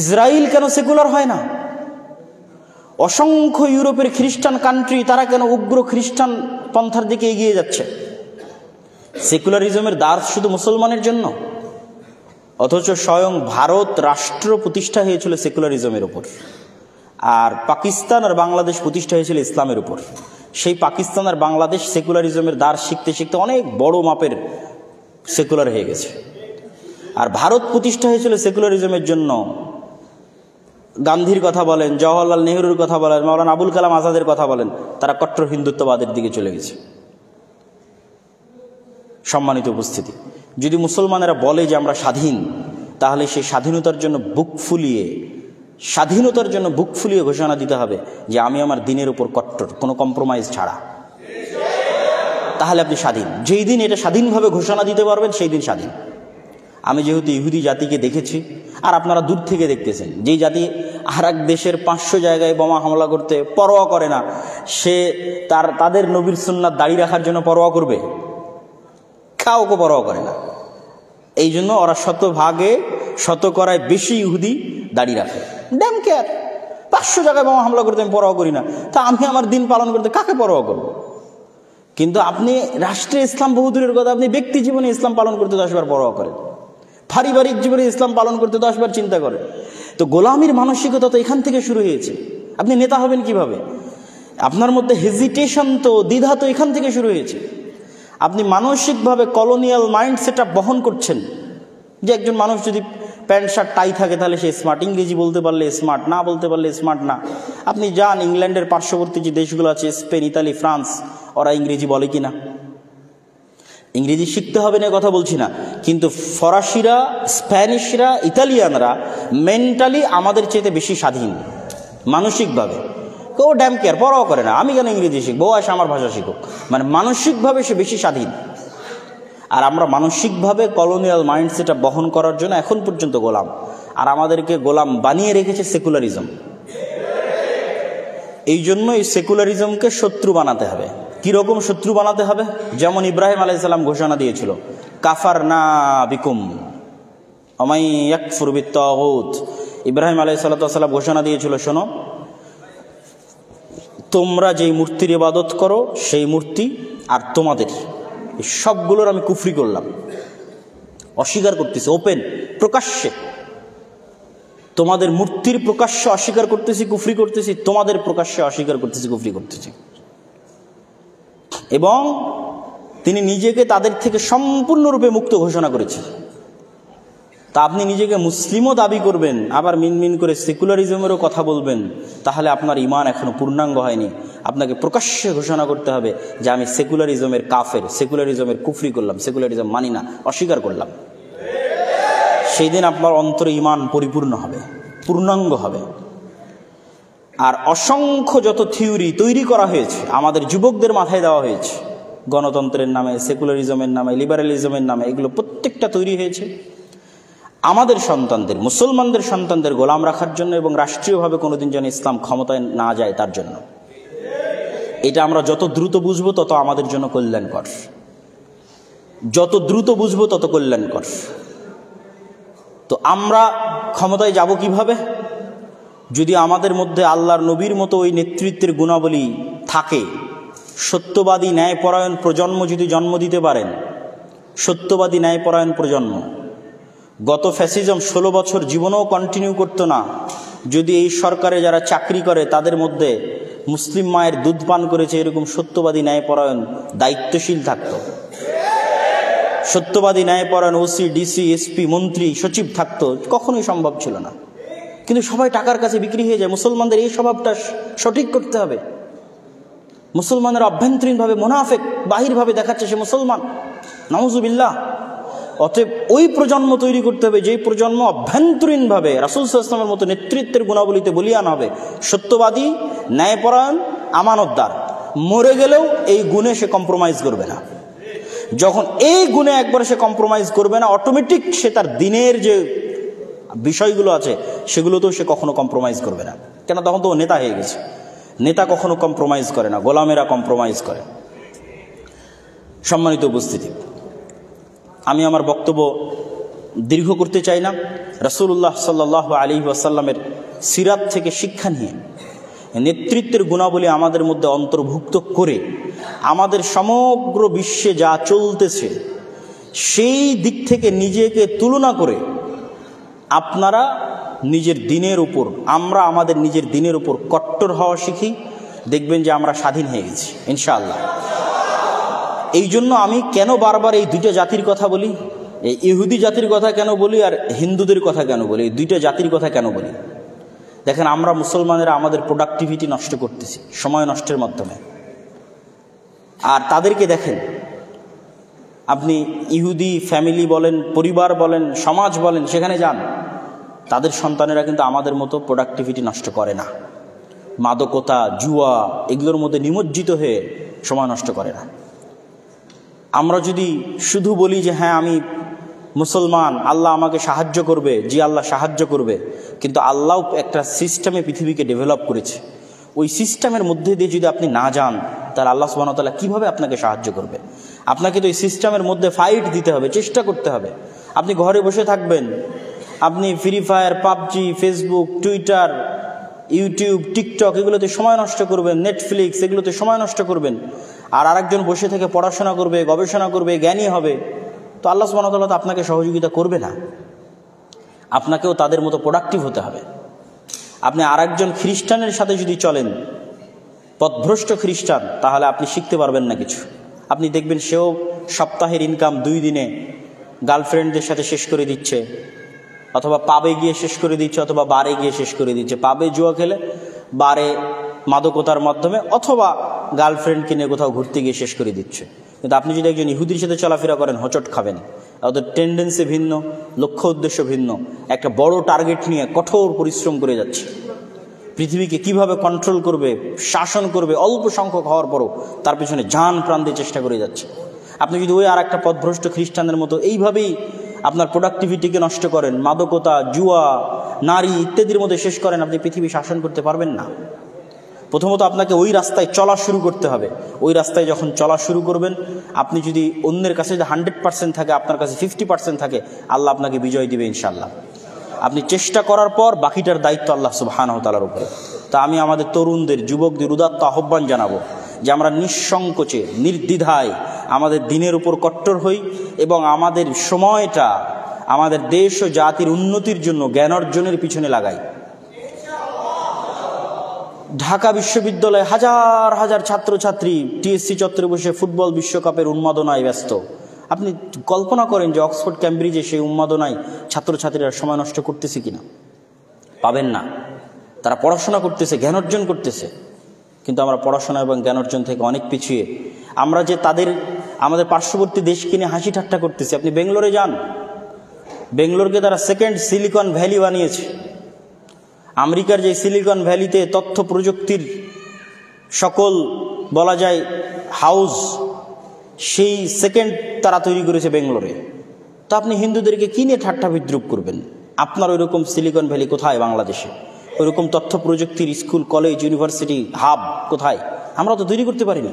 ইসরায়েল কেন সেকুলার হয় না? অসংখ্য ইউরোপের খ্রিস্টান কান্ট্রি, তারা কেন উগ্র খ্রিস্টান পন্থার দিকে এগিয়ে যাচ্ছে? সেকুলারিজমের দ্বার শুধু মুসলমানের জন্য, অথচ স্বয়ং ভারত রাষ্ট্র প্রতিষ্ঠা হয়েছিল সেকুলারিজমের উপর। আর পাকিস্তান আর বাংলাদেশ প্রতিষ্ঠা হয়েছিল ইসলামের উপর। সেই পাকিস্তান আর বাংলাদেশ সেকুলারিজমের দ্বার শিখতে শিখতে অনেক বড় মাপের সেকুলার হয়ে গেছে। আর ভারত প্রতিষ্ঠা হয়েছিল সেকুলারিজমের জন্য। গান্ধীর কথা বলেন, জওহরলাল নেহরুর কথা বলেন, মাওলানা আবুল কালাম আজাদের কথা বলেন, তারা কট্টর হিন্দুত্ববাদের দিকে চলে গেছে। সম্মানিত উপস্থিতি, যদি মুসলমানেরা বলে যে আমরা স্বাধীন, তাহলে সেই স্বাধীনতার জন্য বুক ফুলিয়ে ঘোষণা দিতে হবে যে আমি আমার দিনের উপর কট্টর, কোনো কম্প্রোমাইজ ছাড়া। তাহলে আপনি স্বাধীন। যেই দিন এটা স্বাধীনভাবে ঘোষণা দিতে পারবেন, সেই দিন স্বাধীন। আমি যেহেতু ইহুদি জাতিকে দেখেছি, আর আপনারা দূর থেকে দেখতেছেন, যেই জাতি আর এক দেশের 500 জায়গায় বোমা হামলা করতে পরোয়া করে না, সে তাদের নবীর সুন্নাত দাঁড়িয়ে রাখার জন্য পরোয়া করবে? কাউকে পরোয়া করে না। এই জন্য ওরা শতকরায় বেশি ইহুদি দাঁড়িয়ে রাখে। ড্যাম কেয়ার, 500 জায়গায় বোমা হামলা করতে আমি পরোয়া করি না, তা আমি আমার দিন পালন করতে কাকে পরোয়া করব? কিন্তু আপনি রাষ্ট্রে ইসলাম বহুদূরের কথা, আপনি ব্যক্তি জীবনে ইসলাম পালন করতে 10 বার পরোয়া করেন, পারিবারিক জীবনে ইসলাম পালন করতে 10 বার চিন্তা করেন। তো গোলামির মানসিকতা তো এখান থেকে শুরু হয়েছে। আপনি নেতা হবেন কিভাবে? আপনার মধ্যে হেজিটেশন, তো দ্বিধা তো এখান থেকে শুরু হয়েছে। আপনি মানসিকভাবে কলোনিয়াল মাইন্ড সেটআপ বহন করছেন, যে একজন মানুষ যদি প্যান্ট শার্ট টাই থাকে তাহলে সে স্মার্ট, ইংরেজি বলতে পারলে স্মার্ট, না বলতে পারলে স্মার্ট না। আপনি যান ইংল্যান্ডের পার্শ্ববর্তী যে দেশগুলো আছে, স্পেন, ইতালি, ফ্রান্স, ওরা ইংরেজি বলে কি না? ইংরেজি শিখতে হবে না কথা বলছি না, কিন্তু ফরাসিরা, স্প্যানিশরা, ইতালিয়ানরা মেন্টালি আমাদের চেয়ে বেশি স্বাধীন মানসিকভাবে। কেউ ড্যাম কেয়ার, পরোয়া করে না আমি কেন ইংরেজি শিখবো, ও আসে আমার ভাষা শিখুক। মানে মানসিকভাবে সে বেশি স্বাধীন। আর আমরা মানসিকভাবে কলোনিয়াল মাইন্ডসেটটা বহন করার জন্য এখন পর্যন্ত গোলাম। আর আমাদেরকে গোলাম বানিয়ে রেখেছে সেকুলারিজম। এই জন্য এই সেকুলারিজমকে শত্রু বানাতে হবে। কীরকম শত্রু বানাতে হবে? যেমন ইব্রাহিম আলাইহিস সালাম ঘোষণা দিয়েছিল, কাফারনা বিকুম ওমাই ইয়াকফুর বিত্তাগুত। ইব্রাহিম আলাইহিস সালাম ঘোষণা দিয়েছিল, শোনো, তোমরা যেই মূর্তির ইবাদত করো সেই মূর্তি আর তোমাদের সবগুলোর আমি কুফরি করলাম, অস্বীকার করতেছি, ওপেন প্রকাশ্যে। তোমাদের মূর্তির প্রকাশ্যে অস্বীকার করতেছি, কুফরি করতেছি, তোমাদের প্রকাশ্যে অস্বীকার করতেছি, কুফরি করতেছি। এবং তিনি নিজেকে তাদের থেকে সম্পূর্ণরূপে মুক্ত ঘোষণা করেছেন। তা আপনি নিজেকে মুসলিমও দাবি করবেন, আবার মিনমিন করে সেকুলারিজমেরও কথা বলবেন, তাহলে আপনার ঈমান এখনো পূর্ণাঙ্গ হয়নি। আপনাকে প্রকাশ্যে ঘোষণা করতে হবে যে আমি সেকুলারিজমের কাফের, সেকুলারিজমের কুফরি করলাম, সেকুলারিজম মানি না, অস্বীকার করলাম। সেই দিন আপনার অন্তরে ঈমান পরিপূর্ণ হবে, পূর্ণাঙ্গ হবে। আর অসংখ্য যত থিওরি তৈরি করা হয়েছে, আমাদের যুবকদের মাথায় দেওয়া হয়েছে, গণতন্ত্রের নামে, সেকুলারিজমের নামে, লিবারালিজমের নামে, এগুলো প্রত্যেকটা তৈরি হয়েছে আমাদের সন্তানদের, মুসলমানদের সন্তানদের গোলাম রাখার জন্য, এবং রাষ্ট্রীয়ভাবে কোনোদিন যেন ইসলাম ক্ষমতায় না যায় তার জন্য। এটা আমরা যত দ্রুত বুঝবো তত আমাদের জন্য কল্যাণকর, যত দ্রুত বুঝবো তত কল্যাণকর। তো আমরা ক্ষমতায় যাব কিভাবে? যদি আমাদের মধ্যে আল্লাহর নবীর মতো ওই নেতৃত্বের গুণাবলী থাকে, সত্যবাদী ন্যায়পরায়ণ প্রজন্ম যদি জন্ম দিতে পারেন, সত্যবাদী ন্যায়পরায়ণ প্রজন্ম। গত ফ্যাসিজম 16 বছর জীবনেও কন্টিনিউ করতো না, যদি এই সরকারে যারা চাকরি করে তাদের মধ্যে মুসলিম মায়ের দুধ পান করেছে এরকম সত্যবাদী ন্যায়পরায়ণ দায়িত্বশীল থাকতো, সত্যবাদী ন্যায়পরায়ণ ওসি, ডিসি, এসপি, মন্ত্রী, সচিব থাকতো, কখনোই সম্ভব ছিল না। কিন্তু সবাই টাকার কাছে বিক্রি হয়ে যায়। মুসলমানদের এই স্বভাবটা সঠিক করতে হবে। মুসলমানের অভ্যন্তরীণভাবে মুনাফিক, বাহিরভাবে দেখাচ্ছে সে মুসলমান, নাউজুবিল্লাহ। অতএব ওই প্রজন্ম তৈরি করতে হবে যেই প্রজন্ম অভ্যন্তরীণভাবে রাসূল সাল্লাল্লাহু আলাইহি ওয়াসাল্লামের মতো নেতৃত্বের গুণাবলীতে বলিয়ান হবে, সত্যবাদী, ন্যায়পরায়ণ, আমানতদার। মরে গেলেও এই গুণে সে কম্প্রোমাইজ করবে না। যখন এই গুণে একবার সে কম্প্রোমাইজ করবে না, অটোমেটিক সে তার দিনের যে বিষয়গুলো আছে সেগুলোতেও সে কখনো কম্প্রোমাইজ করবে না। কেন? তখন তো ও নেতা হয়ে গেছে। নেতা কখনো কম্প্রোমাইজ করে না, গোলামেরা কম্প্রোমাইজ করে। সম্মানিত উপস্থিতি, আমি আমার বক্তব্য দীর্ঘ করতে চাই না। রাসূলুল্লাহ সাল্লাল্লাহু আলাইহি ওয়াসাল্লামের সিরাত থেকে শিক্ষা নিয়ে নেতৃত্বের গুণাবলী আমাদের মধ্যে অন্তর্ভুক্ত করে আমাদের সমগ্র বিশ্বে যা চলতেছে সেই দিক থেকে নিজেকে তুলনা করে আপনারা নিজের দিনের উপর, আমরা আমাদের নিজের দিনের উপর কট্টর হওয়া শিখি, দেখবেন যে আমরা স্বাধীন হয়ে গেছি ইনশাআল্লাহ। এই জন্য আমি কেন বারবার এই দুইটা জাতির কথা বলি, এই ইহুদি জাতির কথা কেন বলি আর হিন্দুদের কথা কেন বলি, এই দুইটা জাতির কথা কেন বলি? দেখেন, আমরা মুসলমানেরা আমাদের প্রোডাক্টিভিটি নষ্ট করতেছি সময় নষ্টের মাধ্যমে। আর তাদেরকে দেখেন, আপনি ইহুদি ফ্যামিলি বলেন, পরিবার বলেন, সমাজ বলেন, সেখানে যান, তাদের সন্তানেরা কিন্তু আমাদের মতো প্রোডাক্টিভিটি নষ্ট করে না। মাদকতা, জুয়া এগুলোর মধ্যে নিমজ্জিত হয়ে সময় নষ্ট করে না। আমরা যদি শুধু বলি যে হ্যাঁ আমি মুসলমান, আল্লাহ আমাকে সাহায্য করবে, জি আল্লাহ সাহায্য করবে, কিন্তু আল্লাহ একটা সিস্টেমে পৃথিবীকে ডেভেলপ করেছে, ওই সিস্টেমের মধ্যে দিয়ে যদি আপনি না যান তাহলে আল্লাহ সুবহানাহু ওয়া তাআলা কীভাবে আপনাকে সাহায্য করবে? আপনাকে তো এই সিস্টেমের মধ্যে ফাইট দিতে হবে, চেষ্টা করতে হবে। আপনি ঘরে বসে থাকবেন, আপনি free fire, PUBG, Facebook, Twitter, YouTube, TikTok এগুলোতে সময় নষ্ট করবেন, নেটফ্লিক্স এগুলোতে সময় নষ্ট করবেন, আর আরেকজন বসে থেকে পড়াশোনা করবে, গবেষণা করবে, জ্ঞানী হবে, তো আল্লাহ সুবহানাহু ওয়া তাআলা তো আপনাকে সহযোগিতা করবে না। আপনাকেও তাদের মতো প্রোডাক্টিভ হতে হবে। আপনি আরেকজন খ্রিস্টানের সাথে যদি চলেন, পথভ্রষ্ট খ্রিস্টান, তাহলে আপনি শিখতে পারবেন না কিছু। আপনি দেখবেন সেও সপ্তাহের ইনকাম 2 দিনে গার্লফ্রেন্ডদের সাথে শেষ করে দিচ্ছে, অথবা পাবে গিয়ে শেষ করে দিচ্ছে, অথবা বারে গিয়ে শেষ করে দিচ্ছে। পাবে জুয়া খেলে, বারে মাদকতার মাধ্যমে, অথবা গার্লফ্রেন্ডকে নিয়ে কোথাও ঘুরতে গিয়ে শেষ করে দিচ্ছে। কিন্তু আপনি যদি একজন ইহুদির সাথে চলাফেরা করেন, হোঁচট খাবেন। ওদের টেন্ডেন্সি ভিন্ন, লক্ষ্য উদ্দেশ্য ভিন্ন। একটা বড় টার্গেট নিয়ে কঠোর পরিশ্রম করে যাচ্ছে, পৃথিবীকে কিভাবে কন্ট্রোল করবে, শাসন করবে, অল্প সংখ্যক হওয়ার পরও তার পিছনে জান প্রাণ দিয়ে চেষ্টা করে যাচ্ছে। আপনি যদি ওই আর একটা পথভ্রষ্ট খ্রিস্টানদের মতো এইভাবেই আপনার প্রোডাক্টিভিটিকে নষ্ট করেন, মাদকতা, জুয়া, নারী ইত্যাদির মধ্যে শেষ করেন, আপনি পৃথিবী শাসন করতে পারবেন না। প্রথমত আপনাকে ওই রাস্তায় চলা শুরু করতে হবে। ওই রাস্তায় যখন চলা শুরু করবেন, আপনি যদি অন্যের কাছে যদি 100% থাকে, আপনার কাছে 50% থাকে, আল্লাহ আপনাকে বিজয় দিবে ইনশাআল্লাহ। আপনি চেষ্টা করার পর বাকিটার দায়িত্ব আল্লাহ সুবহানাহু ওয়া তাআলার উপরে। তা আমি আমাদের তরুণদের, যুবকদের উদাত্ত আহ্বান জানাবো যে আমরা নিঃসংকোচে, নির্দ্বিধায় আমাদের দিনের উপর কট্টর হই এবং আমাদের সময়টা আমাদের দেশ ও জাতির উন্নতির জন্য জ্ঞান অর্জনের পিছনে লাগাই। ঢাকা বিশ্ববিদ্যালয়ে হাজার হাজার ছাত্রছাত্রী টিএসসি চত্বরে বসে ফুটবল বিশ্বকাপের উন্মাদনায় ব্যস্ত। আপনি কল্পনা করেন যে অক্সফোর্ড ক্যামব্রিজে সেই উন্মাদনায় ছাত্রছাত্রীরা সময় নষ্ট করতেছে কিনা? পাবেন না। তারা পড়াশোনা করতেছে, জ্ঞান অর্জন করতেছে, কিন্তু আমরা পড়াশোনা এবং জ্ঞান অর্জন থেকে অনেক পিছিয়ে। আমরা যে আমাদের পার্শ্ববর্তী দেশকে নিয়ে হাসি ঠাট্টা করতেছি। আপনি বেঙ্গলোরে যান, বেঙ্গলোরকে তারা সেকেন্ড সিলিকন ভ্যালি বানিয়েছে। আমেরিকার যে সিলিকন ভ্যালিতে তথ্য প্রযুক্তির সকল বলা যায় হাউস, সেই সেকেন্ড তারা তৈরি করেছে বেঙ্গলোরে। তো আপনি হিন্দুদেরকে কি নিয়ে ঠাট্টা বিদ্রুপ করবেন? আপনার ওইরকম সিলিকন ভ্যালি কোথায় বাংলাদেশে? ওইরকম তথ্য প্রযুক্তির স্কুল, কলেজ, ইউনিভার্সিটি, হাব কোথায়? আমরা তো তৈরি করতে পারিনি।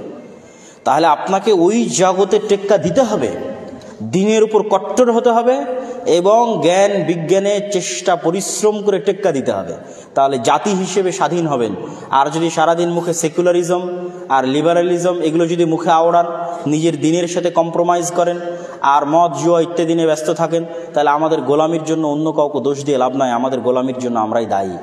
তাহলে আপনাকে ওই জগতে টেক্কা দিতে হবে, দিনের উপর কট্টর হতে হবে এবং জ্ঞান বিজ্ঞানে চেষ্টা পরিশ্রম করে টেক্কা দিতে হবে। তাহলে জাতি হিসেবে স্বাধীন হবেন। আর যদি সারাদিন মুখে সেকুলারিজম আর লিবারালিজম এগুলো যদি মুখে আওড়ান, নিজের দিনের সাথে কম্প্রোমাইজ করেন আর মদ জুয়া ইত্যাদি নিয়ে ব্যস্ত থাকেন, তাহলে আমাদের গোলামির জন্য অন্য কাউকে দোষ দিয়ে লাভ নাই। আমাদের গোলামির জন্য আমরাই দায়ী।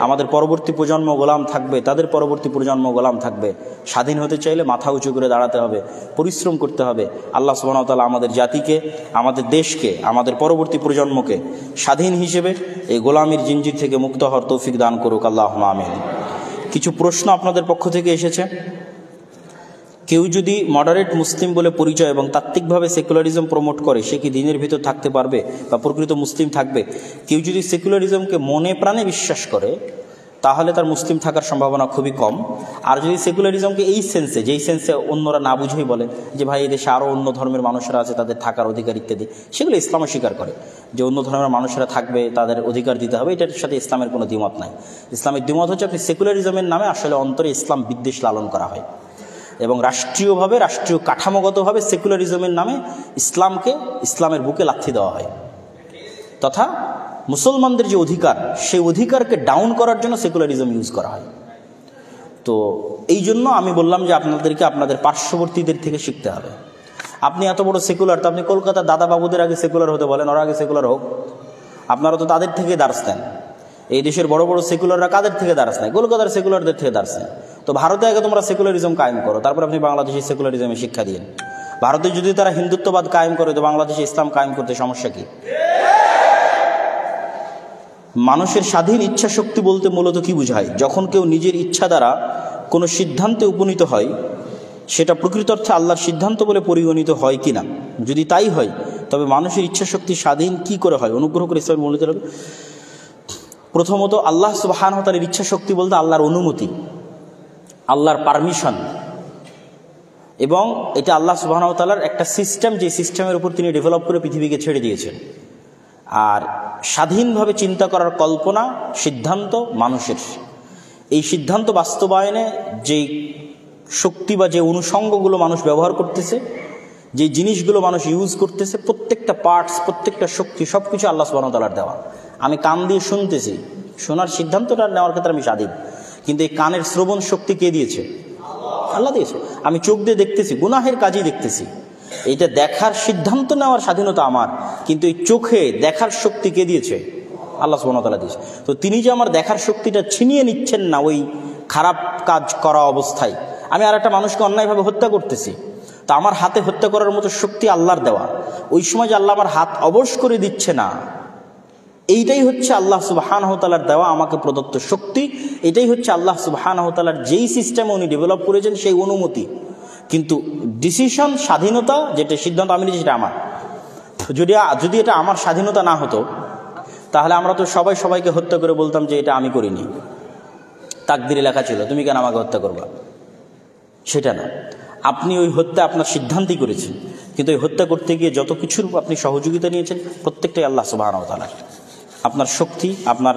আমাদের পরবর্তী প্রজন্ম গোলাম থাকবে, তাদের পরবর্তী প্রজন্ম গোলাম থাকবে। স্বাধীন হতে চাইলে মাথা উঁচু করে দাঁড়াতে হবে, পরিশ্রম করতে হবে। আল্লাহ সুবহানাহু ওয়া তাআলা আমাদের জাতিকে, আমাদের দেশকে, আমাদের পরবর্তী প্রজন্মকে স্বাধীন হিসেবে এই গোলামির জিঞ্জির থেকে মুক্ত হওয়ার তৌফিক দান করুক, আল্লাহুম্মা আমিন। কিছু প্রশ্ন আপনাদের পক্ষ থেকে এসেছে। কেউ যদি মডারেট মুসলিম বলে পরিচয় এবং তাত্ত্বিকভাবে সেকুলারিজম প্রমোট করে, সে কি দিনের ভিতর থাকতে পারবে বা প্রকৃত মুসলিম থাকবে? কেউ যদি সেকুলারিজমকে মনে প্রাণে বিশ্বাস করে তাহলে তার মুসলিম থাকার সম্ভাবনা খুবই কম। আর যদি সেকুলারিজমকে এই সেন্সে, যেই সেন্সে অন্যরা না বুঝেই বলে যে ভাই এদেশে আরও অন্য ধর্মের মানুষরা আছে, তাদের থাকার অধিকার ইত্যাদি, সেগুলো ইসলামও স্বীকার করে যে অন্য ধর্মের মানুষরা থাকবে, তাদের অধিকার দিতে হবে, এটার সাথে ইসলামের কোনো দ্বিমত নাই। ইসলামের দ্বিমত হচ্ছে আপনি সেকুলারিজমের নামে আসলে অন্তরে ইসলাম বিদ্বেষ লালন করা হয় এবং রাষ্ট্রীয়ভাবে, রাষ্ট্রীয় কাঠামোগতভাবে সেকুলারিজমের নামে ইসলামকে, ইসলামের বুকে লাথি দেওয়া হয়, তথা মুসলমানদের যে অধিকার, সেই অধিকারকে ডাউন করার জন্য সেকুলারিজম ইউজ করা হয়। তো এই জন্য আমি বললাম যে আপনাদেরকে আপনাদের পার্শ্ববর্তীদের থেকে শিখতে হবে। আপনি এত বড় সেকুলার, তো আপনি কলকাতার দাদা বাবুদের আগে সেকুলার হতে বলেন, ওরা আগে সেকুলার হোক। আপনারা তো তাদের থেকে দার্স দেন। এই দেশের বড় বড় সেকুলাররা কাদের থেকে দার্স নেয়? কলকাতার সেকুলারদের থেকে দার্স নেয়। তো ভারতে আগে তোমরা সেকুলারিজম কায়েম করো, তারপর আপনি বাংলাদেশে সেকুলারিজমে শিক্ষা দিন। ভারতে যদি তারা হিন্দুত্ববাদ কায়েম করে, তো বাংলাদেশে ইসলাম কায়েম করতে সমস্যা কি? মানুষের স্বাধীন ইচ্ছা শক্তি বলতে মূলত কি বোঝায়? যখন কেউ নিজের ইচ্ছা দ্বারা কোনো সিদ্ধান্তে উপনীত হয়, সেটা প্রকৃত অর্থে আল্লাহর সিদ্ধান্ত বলে পরিগণিত হয় কিনা? যদি তাই হয়, তবে মানুষের ইচ্ছা শক্তি স্বাধীন কি করে হয়? অনুগ্রহ করে ইসলামের মূলনীতি হবে। প্রথমত, আল্লাহ সুবহানাহু ওয়া তাআলার ইচ্ছা শক্তি বলতে আল্লাহর অনুমতি, আল্লাহর পারমিশন, এবং এটা আল্লাহ সুবহানাহু ওয়া তাআলার একটা সিস্টেম, যে সিস্টেমের উপর তিনি ডেভেলপ করে পৃথিবীকে ছেড়ে দিয়েছেন। আর স্বাধীনভাবে চিন্তা করার কল্পনা, সিদ্ধান্ত মানুষের। এই সিদ্ধান্ত বাস্তবায়নে যে শক্তি বা যে অনুষঙ্গগুলো মানুষ ব্যবহার করতেছে, যে জিনিসগুলো মানুষ ইউজ করতেছে, প্রত্যেকটা পার্টস, প্রত্যেকটা শক্তি, সব কিছু আল্লাহ সুবহানাহু ওয়া তাআলার দেওয়া। আমি কান দিয়ে শুনতেছি, শোনার সিদ্ধান্তটা নেওয়ার ক্ষেত্রে আমি স্বাধীন, কিন্তু এই কানের শ্রবণ শক্তি কে দিয়েছে? আল্লাহ দিয়েছে। আমি চোখ দিয়ে দেখতেছি, গুনাহের কাজই দেখতেছি, এইটা দেখার সিদ্ধান্ত নেওয়ার স্বাধীনতা আমার, কিন্তু এই চোখে দেখার শক্তি কে দিয়েছে? আল্লাহ সুবহানাহু ওয়া তাআলা দিয়েছে। তো তিনি যে আমার দেখার শক্তিটা ছিনিয়ে নিচ্ছেন না ওই খারাপ কাজ করা অবস্থায়, আমি আর একটা মানুষকে অন্যায়ভাবে হত্যা করতেছি, তা আমার হাতে হত্যা করার মতো শক্তি আল্লাহর দেওয়া। ওই সময় যে আল্লাহ আমার হাত অবশ করে দিচ্ছে না, এইটাই হচ্ছে আল্লাহ সুবহানাহু ওয়া তাআলার দেওয়া আমাকে প্রদত্ত শক্তি। এটাই হচ্ছে আল্লাহ সুবহানাহু ওয়া তাআলার যেই সিস্টেমে উনি ডেভেলপ করেছেন সেই অনুমতি। কিন্তু ডিসিশন, স্বাধীনতা, যেটা সিদ্ধান্ত আমি নিয়েছি, সেটা আমার। যদি এটা আমার স্বাধীনতা না হতো, তাহলে আমরা তো সবাই সবাইকে হত্যা করে বলতাম যে এটা আমি করিনি, তাকদিরে লেখা ছিল, তুমি কেন আমাকে হত্যা করবা? সেটা না, আপনি ওই হত্যা আপনার সিদ্ধান্তই করেছেন, কিন্তু ওই হত্যা করতে গিয়ে যত কিছুর আপনি সহযোগিতা নিয়েছেন, প্রত্যেকটাই আল্লাহ সুবহানাহু ওয়া তাআলার। আপনার শক্তি, আপনার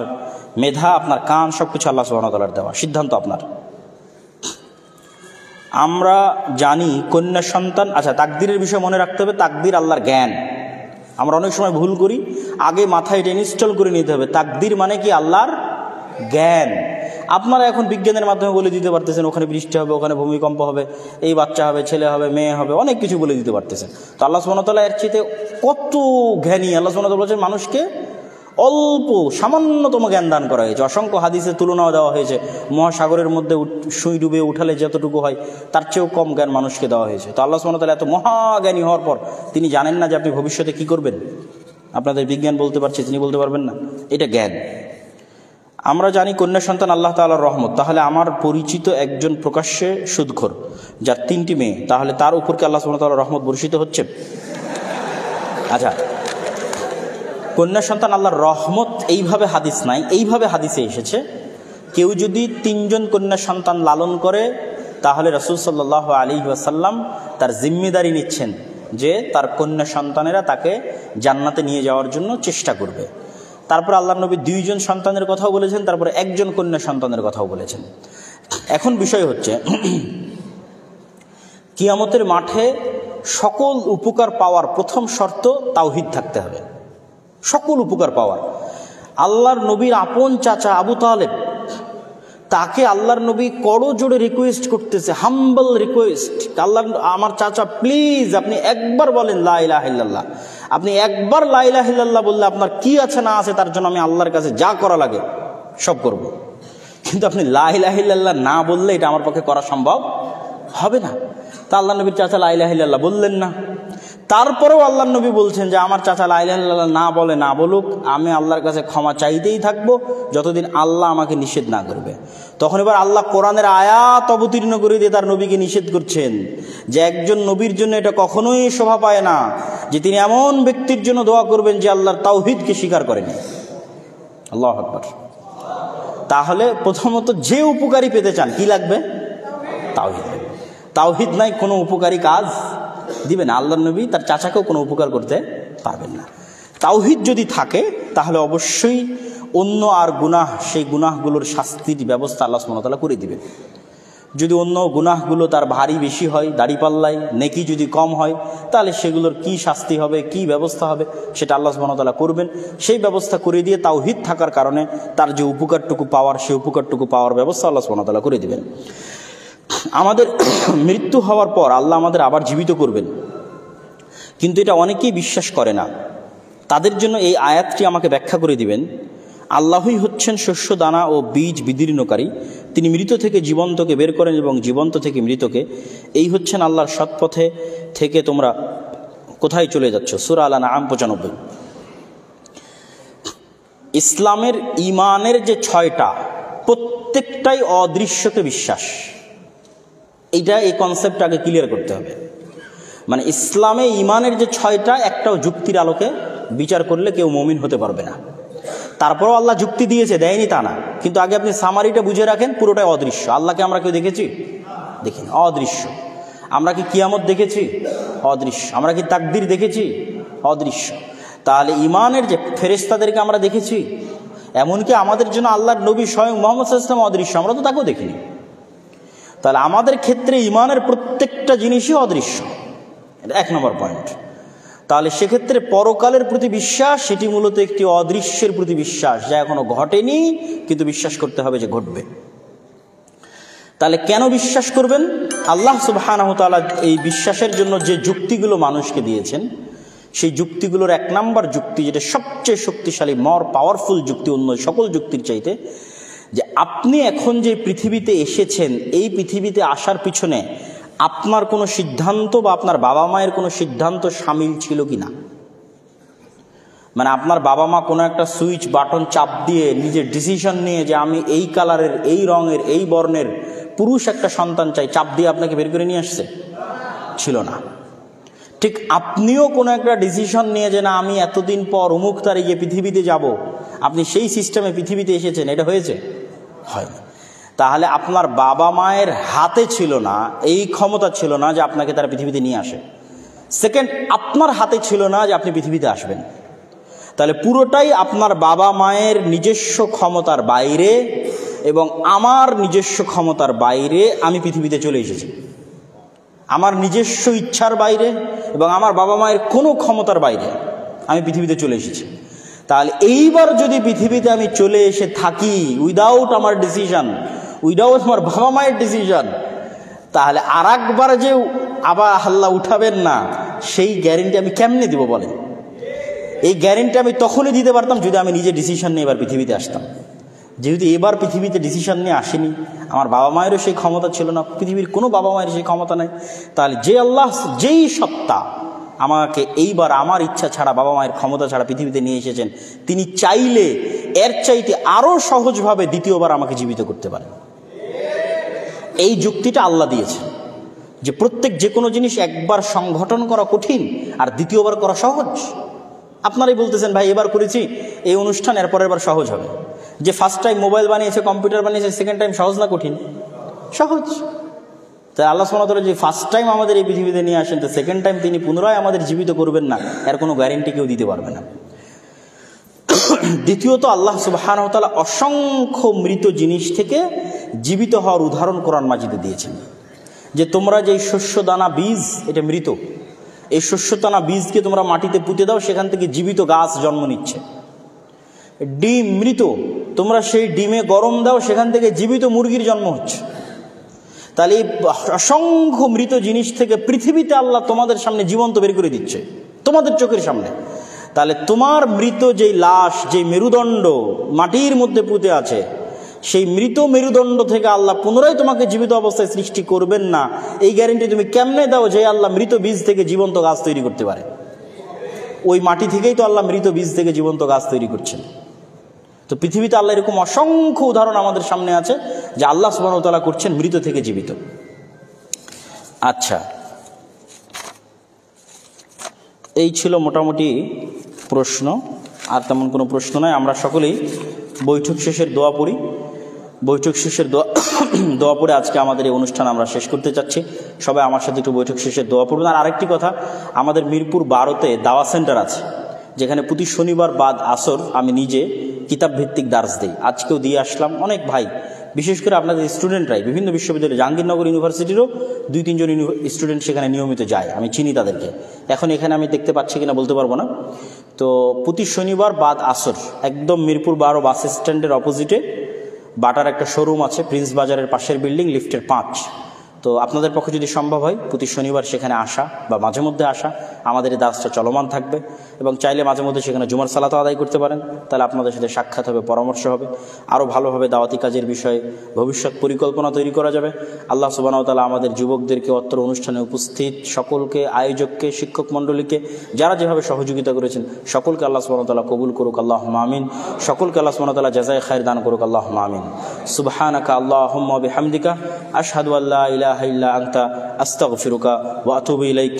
মেধা, আপনার কান, সব কিছু আল্লাহ সুবহানাহু ওয়া তাআলার দেওয়া, সিদ্ধান্ত আপনার। আমরা জানি কন্যা সন্তান, আচ্ছা তাকদিরের বিষয় মনে রাখতে হবে, তাকদির আল্লাহর জ্ঞান। আমরা অনেক সময় ভুল করি, আগে মাথায় এটা ইনস্টল করে নিতে হবে, তাকদির মানে কি? আল্লাহর জ্ঞান। আপনারা এখন বিজ্ঞানের মাধ্যমে বলে দিতে পারতেছেন ওখানে বৃষ্টি হবে, ওখানে ভূমিকম্প হবে, এই বাচ্চা হবে, ছেলে হবে, মেয়ে হবে, অনেক কিছু বলে দিতে পারতেছেন। তো আল্লাহ সুবহানাহু ওয়া তাআলা এর চেয়ে কত জ্ঞানী। আল্লাহ সুবহানাহু ওয়া তাআলা বলেছেন মানুষকে অল্প সামান্যতম জ্ঞান দান করা হয়েছে। অসংখ্য হাদিসের তুলনাও দেওয়া হয়েছে, মহাসাগরের মধ্যে সুই ডুবে উঠালে যতটুকু হয় তার চেয়েও কম জ্ঞান মানুষকে দেওয়া হয়েছে। তো আল্লাহ সুবহানাহু ওয়া তাআলা এত মহাজ্ঞানী হওয়ার পর তিনি জানেন না যে আপনি ভবিষ্যতে কি করবেন? আপনাদের বিজ্ঞান বলতে পারছে, তিনি বলতে পারবেন না? এটা জ্ঞান। আমরা জানি কন্যা সন্তান আল্লাহ তাআলার রহমত। তাহলে আমার পরিচিত একজন প্রকাশ্যে সুদখোর, যার 3টি মেয়ে, তাহলে তার উপর কি আল্লাহ সুবহানাহু ওয়া তাআলার রহমত বর্ষিত হচ্ছে? আচ্ছা, কন্যা সন্তান আল্লাহর রহমত এইভাবে হাদিস নাই, এইভাবে হাদিসে এসেছে, কেউ যদি 3 জন কন্যা সন্তান লালন করে, তাহলে রাসূল সাল্লাল্লাহু আলাইহি ওয়াসাল্লাম তার জিম্মেদারি নিচ্ছেন যে তার কন্যা সন্তানেরা তাকে জান্নাতে নিয়ে যাওয়ার জন্য চেষ্টা করবে। তারপর আল্লাহর নবী 2 জন সন্তানের কথাও বলেছেন, তারপরে 1 জন কন্যা সন্তানের কথাও বলেছেন। এখন বিষয় হচ্ছে, কিয়ামতের মাঠে সকল উপকার পাওয়ার প্রথম শর্ত তাওহীদ থাকতে হবে। সকল উপকার পাওয়ার, আল্লাহর নবীর আপন চাচা আবু তালেব, তাকে আল্লাহর নবী করজোড়ে রিকোয়েস্ট করতেছে, হাম্বল রিকোয়েস্ট, আল্লাহ আমার চাচা প্লিজ আপনি একবার বলেন লা ইলাহা ইল্লাল্লাহ। আপনি একবার লা ইলাহা ইল্লাল্লাহ বললে আপনার কি আছে না আছে তার জন্য আমি আল্লাহর কাছে যা করা লাগে সব করব। কিন্তু আপনি লা ইলাহা ইল্লাল্লাহ না বললে এটা আমার পক্ষে করা সম্ভব হবে না। তা আল্লাহ নবীর চাচা লা ইলাহা ইল্লাল্লাহ বললেন না, তারপরেও আল্লাহ নবী বলছেন যে আমার চাচা লা ইলাহা ইল্লাল্লাহ না বলে না বলুক, আমি আল্লাহর কাছে ক্ষমা চাইতেই থাকবো যতদিন আল্লাহ আমাকে নিষেধ না করবে। তখন এবার আল্লাহ কোরআনের আয়াত অবতীর্ণ করে দিয়ে তার নবীকে নিষেধ করছেন যে একজন নবীর জন্য এটা কখনোই শোভা পায় না যে তিনি এমন ব্যক্তির জন্য দোয়া করবেন যে আল্লাহর তাওহীদকে স্বীকার করেনি। আল্লাহু আকবার। তাহলে প্রথমত যে উপকারী পেতে চান কি লাগবে? তাওহীদ। তাওহীদ নাই কোনো উপকারী কাজ দিবে না। আল্লাহর নবী তার চাচাকেও কোনো উপকার করতে পারবেন না। তাওহীদ যদি থাকে তাহলে অবশ্যই অন্য আর গুনাহ, সেই গুনাহগুলোর শাস্তির ব্যবস্থা আল্লাহ সুবহানাহু ওয়া তাআলা করে দিবেন। যদি অন্য গুনাহগুলো তার ভারী বেশি হয়, দাড়িপাল্লায় নেকি যদি কম হয়, তাহলে সেগুলোর কি শাস্তি হবে, কি ব্যবস্থা হবে, সেটা আল্লাহ সুবহানাহু ওয়া তাআলা করবেন। সেই ব্যবস্থা করে দিয়ে তাওহীদ থাকার কারণে তার যে উপকারটুকু পাওয়ার, সেই উপকারটুকু পাওয়ার ব্যবস্থা আল্লাহ সুবহানাহু ওয়া তাআলা করে দিবেন। আমাদের মৃত্যু হওয়ার পর আল্লাহ আমাদের আবার জীবিত করবেন, কিন্তু এটা অনেকেই বিশ্বাস করে না। তাদের জন্য এই আয়াতটি আমাকে ব্যাখ্যা করে দিবেন। আল্লাহই হচ্ছেন শস্য দানা ও বীজ বিদীর্ণকারী, তিনি মৃত থেকে জীবন্তকে বের করেন এবং জীবন্ত থেকে মৃতকে। এই হচ্ছেন আল্লাহর সৎপথে থেকে তোমরা কোথায় চলে যাচ্ছ? সূরা আল-আনআম 95। ইসলামের ঈমানের যে 6টা, প্রত্যেকটাই অদৃশ্যকে বিশ্বাস। এইটা, এই কনসেপ্ট আগে ক্লিয়ার করতে হবে। মানে ইসলামে ঈমানের যে 6টা, একটাও যুক্তির আলোকে বিচার করলে কেউ মুমিন হতে পারবে না। তারপরও আল্লাহ যুক্তি দিয়েছে, দেয়নি তা না, কিন্তু আগে আপনি সামারিটা বুঝে রাখেন। পুরোটাই অদৃশ্য। আল্লাহকে আমরা কেউ দেখেছি? দেখিনি, অদৃশ্য। আমরা কি কিয়ামত দেখেছি? অদৃশ্য। আমরা কি তাকদীর দেখেছি? অদৃশ্য। তাহলে ঈমানের যে ফেরেশতাদেরকে আমরা দেখেছি, এমনকি আমাদের জন্য আল্লাহর নবী স্বয়ং মুহাম্মদ সাল্লাল্লাহু আলাইহি ওয়াসাল্লাম অদৃশ্য, আমরা তো তাকেও দেখিনি। তাহলে আমাদের ক্ষেত্রে ঈমানের প্রত্যেকটা জিনিসই অদৃশ্য, এটা 1 নম্বর পয়েন্ট। তাহলে সেক্ষেত্রে পরকালের প্রতি বিশ্বাস, সেটি মূলত একটি অদৃশ্যের প্রতি বিশ্বাস, যা এখনো ঘটেনি কিন্তু বিশ্বাস করতে হবে যে ঘটবে। তাহলে কেন বিশ্বাস করবেন? আল্লাহ সুবহানাহু ওয়া তাআলা এই বিশ্বাসের জন্য যে যুক্তিগুলো মানুষকে দিয়েছেন, সেই যুক্তিগুলোর 1 নম্বর যুক্তি, যেটা সবচেয়ে শক্তিশালী, মর পাওয়ারফুল যুক্তি অন্য সকল যুক্তির চাইতে, যে আপনি এখন যে পৃথিবীতে এসেছেন, এই পৃথিবীতে আসার পিছনে আপনার কোনো সিদ্ধান্ত বা আপনার বাবা মায়ের কোনো সিদ্ধান্ত শামিল ছিল কি না। মানে আপনার বাবা মা কোনো একটা সুইচ বাটন চাপ দিয়ে নিজের ডিসিশন নিয়ে যে আমি এই কালারের, এই রঙের, এই বর্ণের পুরুষ একটা সন্তান চাই, চাপ দিয়ে আপনাকে বের করে নিয়ে আসছে? ছিল না। ঠিক আপনিও কোনো একটা ডিসিশন নিয়ে যে না আমি এতদিন পর অমুক তারিখে পৃথিবীতে যাব, আপনি সেই সিস্টেমে পৃথিবীতে এসেছেন, এটা হয়েছে? হয়নি। তাহলে আপনার বাবা মায়ের হাতে ছিল না, এই ক্ষমতা ছিল না যে আপনাকে তারা পৃথিবীতে নিয়ে আসে। সেকেন্ড, আপনার হাতে ছিল না যে আপনি পৃথিবীতে আসবেন। তাহলে পুরোটাই আপনার বাবা মায়ের নিজস্ব ক্ষমতার বাইরে এবং আমার নিজস্ব ক্ষমতার বাইরে আমি পৃথিবীতে চলে এসেছি। আমার নিজস্ব ইচ্ছার বাইরে এবং আমার বাবা মায়ের কোনো ক্ষমতার বাইরে আমি পৃথিবীতে চলে এসেছি। তাহলে এইবার যদি পৃথিবীতে আমি চলে এসে থাকি উইদাউট আমার ডিসিশন, উইদাউট আমার বাবা মায়ের ডিসিশন, তাহলে আর একবার যে আবার আল্লাহ উঠাবেন না, সেই গ্যারেন্টি আমি কেমনে দিব বলেন? এই গ্যারেন্টি আমি তখনই দিতে পারতাম যদি আমি নিজে ডিসিশন নিয়ে এবার পৃথিবীতে আসতাম। যেহেতু এবার পৃথিবীতে ডিসিশন নিয়ে আসেনি, আমার বাবা মায়েরও সেই ক্ষমতা ছিল না, পৃথিবীর কোনো বাবা মায়ের সেই ক্ষমতা নাই, তাহলে যে আল্লাহ, যেই সত্তা আমাকে এইবার আমার ইচ্ছা ছাড়া, বাবা মায়ের ক্ষমতা ছাড়া পৃথিবীতে নিয়ে এসেছেন, তিনি চাইলে এর চাইতে আরও সহজভাবে দ্বিতীয়বার আমাকে জীবিত করতে পারেন। এই যুক্তিটা আল্লাহ দিয়েছেন যে প্রত্যেক যে কোনো জিনিস একবার সংগঠন করা কঠিন আর দ্বিতীয়বার করা সহজ। আপনারাই বলতেছেন ভাই এবার করেছি এই অনুষ্ঠান, এর পরের বার সহজ হবে। যে ফার্স্ট টাইম মোবাইল বানিয়েছে, কম্পিউটার বানিয়েছে, সেকেন্ড টাইম সহজ না কঠিন? সহজ। তাই আল্লাহ সুবহানাহু ওয়া তাআলা যে ফার্স্ট টাইম আমাদের এই পৃথিবীতে নিয়ে আসেন, তো সেকেন্ড টাইম তিনি পুনরায় আমাদের জীবিত করবেন না, এর কোনো গ্যারেন্টি কেউ দিতে পারবে না। দ্বিতীয়ত, আল্লাহ সুবহানাহু ওয়া তাআলা অসংখ্য মৃত জিনিস থেকে জীবিত হওয়ার উদাহরণ কোরআন মাজিদে দিয়েছেন। যে তোমরা যে শস্য দানা বীজ, এটা মৃত, এই শস্য দানা বীজকে তোমরা মাটিতে পুঁতে দাও, সেখান থেকে জীবিত গাছ জন্ম নিচ্ছে। ডিম মৃত, তোমরা সেই ডিমে গরম দাও, সেখান থেকে জীবিত মুরগির জন্ম হচ্ছে। তাহলে এই অসংখ্য মৃত জিনিস থেকে পৃথিবীতে আল্লাহ তোমাদের সামনে জীবন্ত বের করে দিচ্ছে, তোমাদের চোখের সামনে। তাহলে তোমার মৃত যেই লাশ, যেই মেরুদণ্ড মাটির মধ্যে পুঁতে আছে, সেই মৃত মেরুদণ্ড থেকে আল্লাহ পুনরায় তোমাকে জীবিত অবস্থায় সৃষ্টি করবেন না, এই গ্যারেন্টি তুমি কেমনে দাও যে আল্লাহ মৃত বীজ থেকে জীবন্ত গাছ তৈরি করতে পারে? ওই মাটি থেকেই তো আল্লাহ মৃত বীজ থেকে জীবন্ত গাছ তৈরি করছেন। তো পৃথিবীতে আল্লাহ এরকম অসংখ্য উদাহরণ আমাদের সামনে আছে যে আল্লাহ সুবহানাহু ওয়া তাআলা করছেন মৃত থেকে জীবিত। আচ্ছা, এই ছিল মোটামুটি প্রশ্ন, আর তেমন কোনো প্রশ্ন নয়। আমরা সকলেই বৈঠক শেষের দোয়া পড়ি। বৈঠক শেষের দোয়া পড়ে আজকে আমাদের এই অনুষ্ঠান আমরা শেষ করতে চাচ্ছি। সবাই আমার সাথে একটু বৈঠক শেষের দোয়া পড়বেন। আর আরেকটি কথা, আমাদের মিরপুর 12-তে দাওয়া সেন্টার আছে, যেখানে প্রতি শনিবার বাদ আসর আমি নিজে কিতাব ভিত্তিক দার্স দিই। আজকেও দিয়ে আসলাম। অনেক ভাই, বিশেষ করে আপনাদের স্টুডেন্টরাই বিভিন্ন বিশ্ববিদ্যালয়, জাহাঙ্গীরনগর ইউনিভার্সিটিরও 2-3 জন স্টুডেন্ট সেখানে নিয়মিত যায়, আমি চিনি তাদেরকে। এখন এখানে আমি দেখতে পাচ্ছি কিনা বলতে পারবো না। তো প্রতি শনিবার বাদ আসর একদম মিরপুর 12 বাস স্ট্যান্ডের অপোজিটে বাটার একটা শোরুম আছে, প্রিন্স বাজারের পাশের বিল্ডিং, লিফটের 5। তো আপনাদের পক্ষে যদি সম্ভব হয় প্রতি শনিবার সেখানে আসা বা মাঝে মধ্যে আসা, আমাদের এই দাসটা চলমান থাকবে। এবং চাইলে মাঝে মধ্যে সেখানে জুমার সালাতও আদায় করতে পারেন, তাহলে আপনাদের সাথে সাক্ষাৎ হবে, পরামর্শ হবে, আরও ভালোভাবে দাওয়াতি কাজের বিষয়ে ভবিষ্যৎ পরিকল্পনা তৈরি করা যাবে। আল্লাহ সুবহানাহু ওয়া তাআলা আমাদের যুবকদেরকে অত্র অনুষ্ঠানে উপস্থিত সকলকে, আয়োজককে, শিক্ষক মণ্ডলীকে, যারা যেভাবে সহযোগিতা করেছেন সকলকে আল্লাহ সুবহানাহু ওয়া তাআলা কবুল করুক, আল্লাহুম্মা আমিন। সকলকে আল্লাহ সুবহানাহু ওয়া তাআলা জাযায়ে খায়র দান করুক, আল্লাহুম্মা আমিন। সুবহানাকা আল্লাহুম্মা বিহামদিকা আশহাদু আল্লা ইলাহা ইল্লা আনতা আস্তাগফিরুকা ওয়া আতুবু ইলাইক।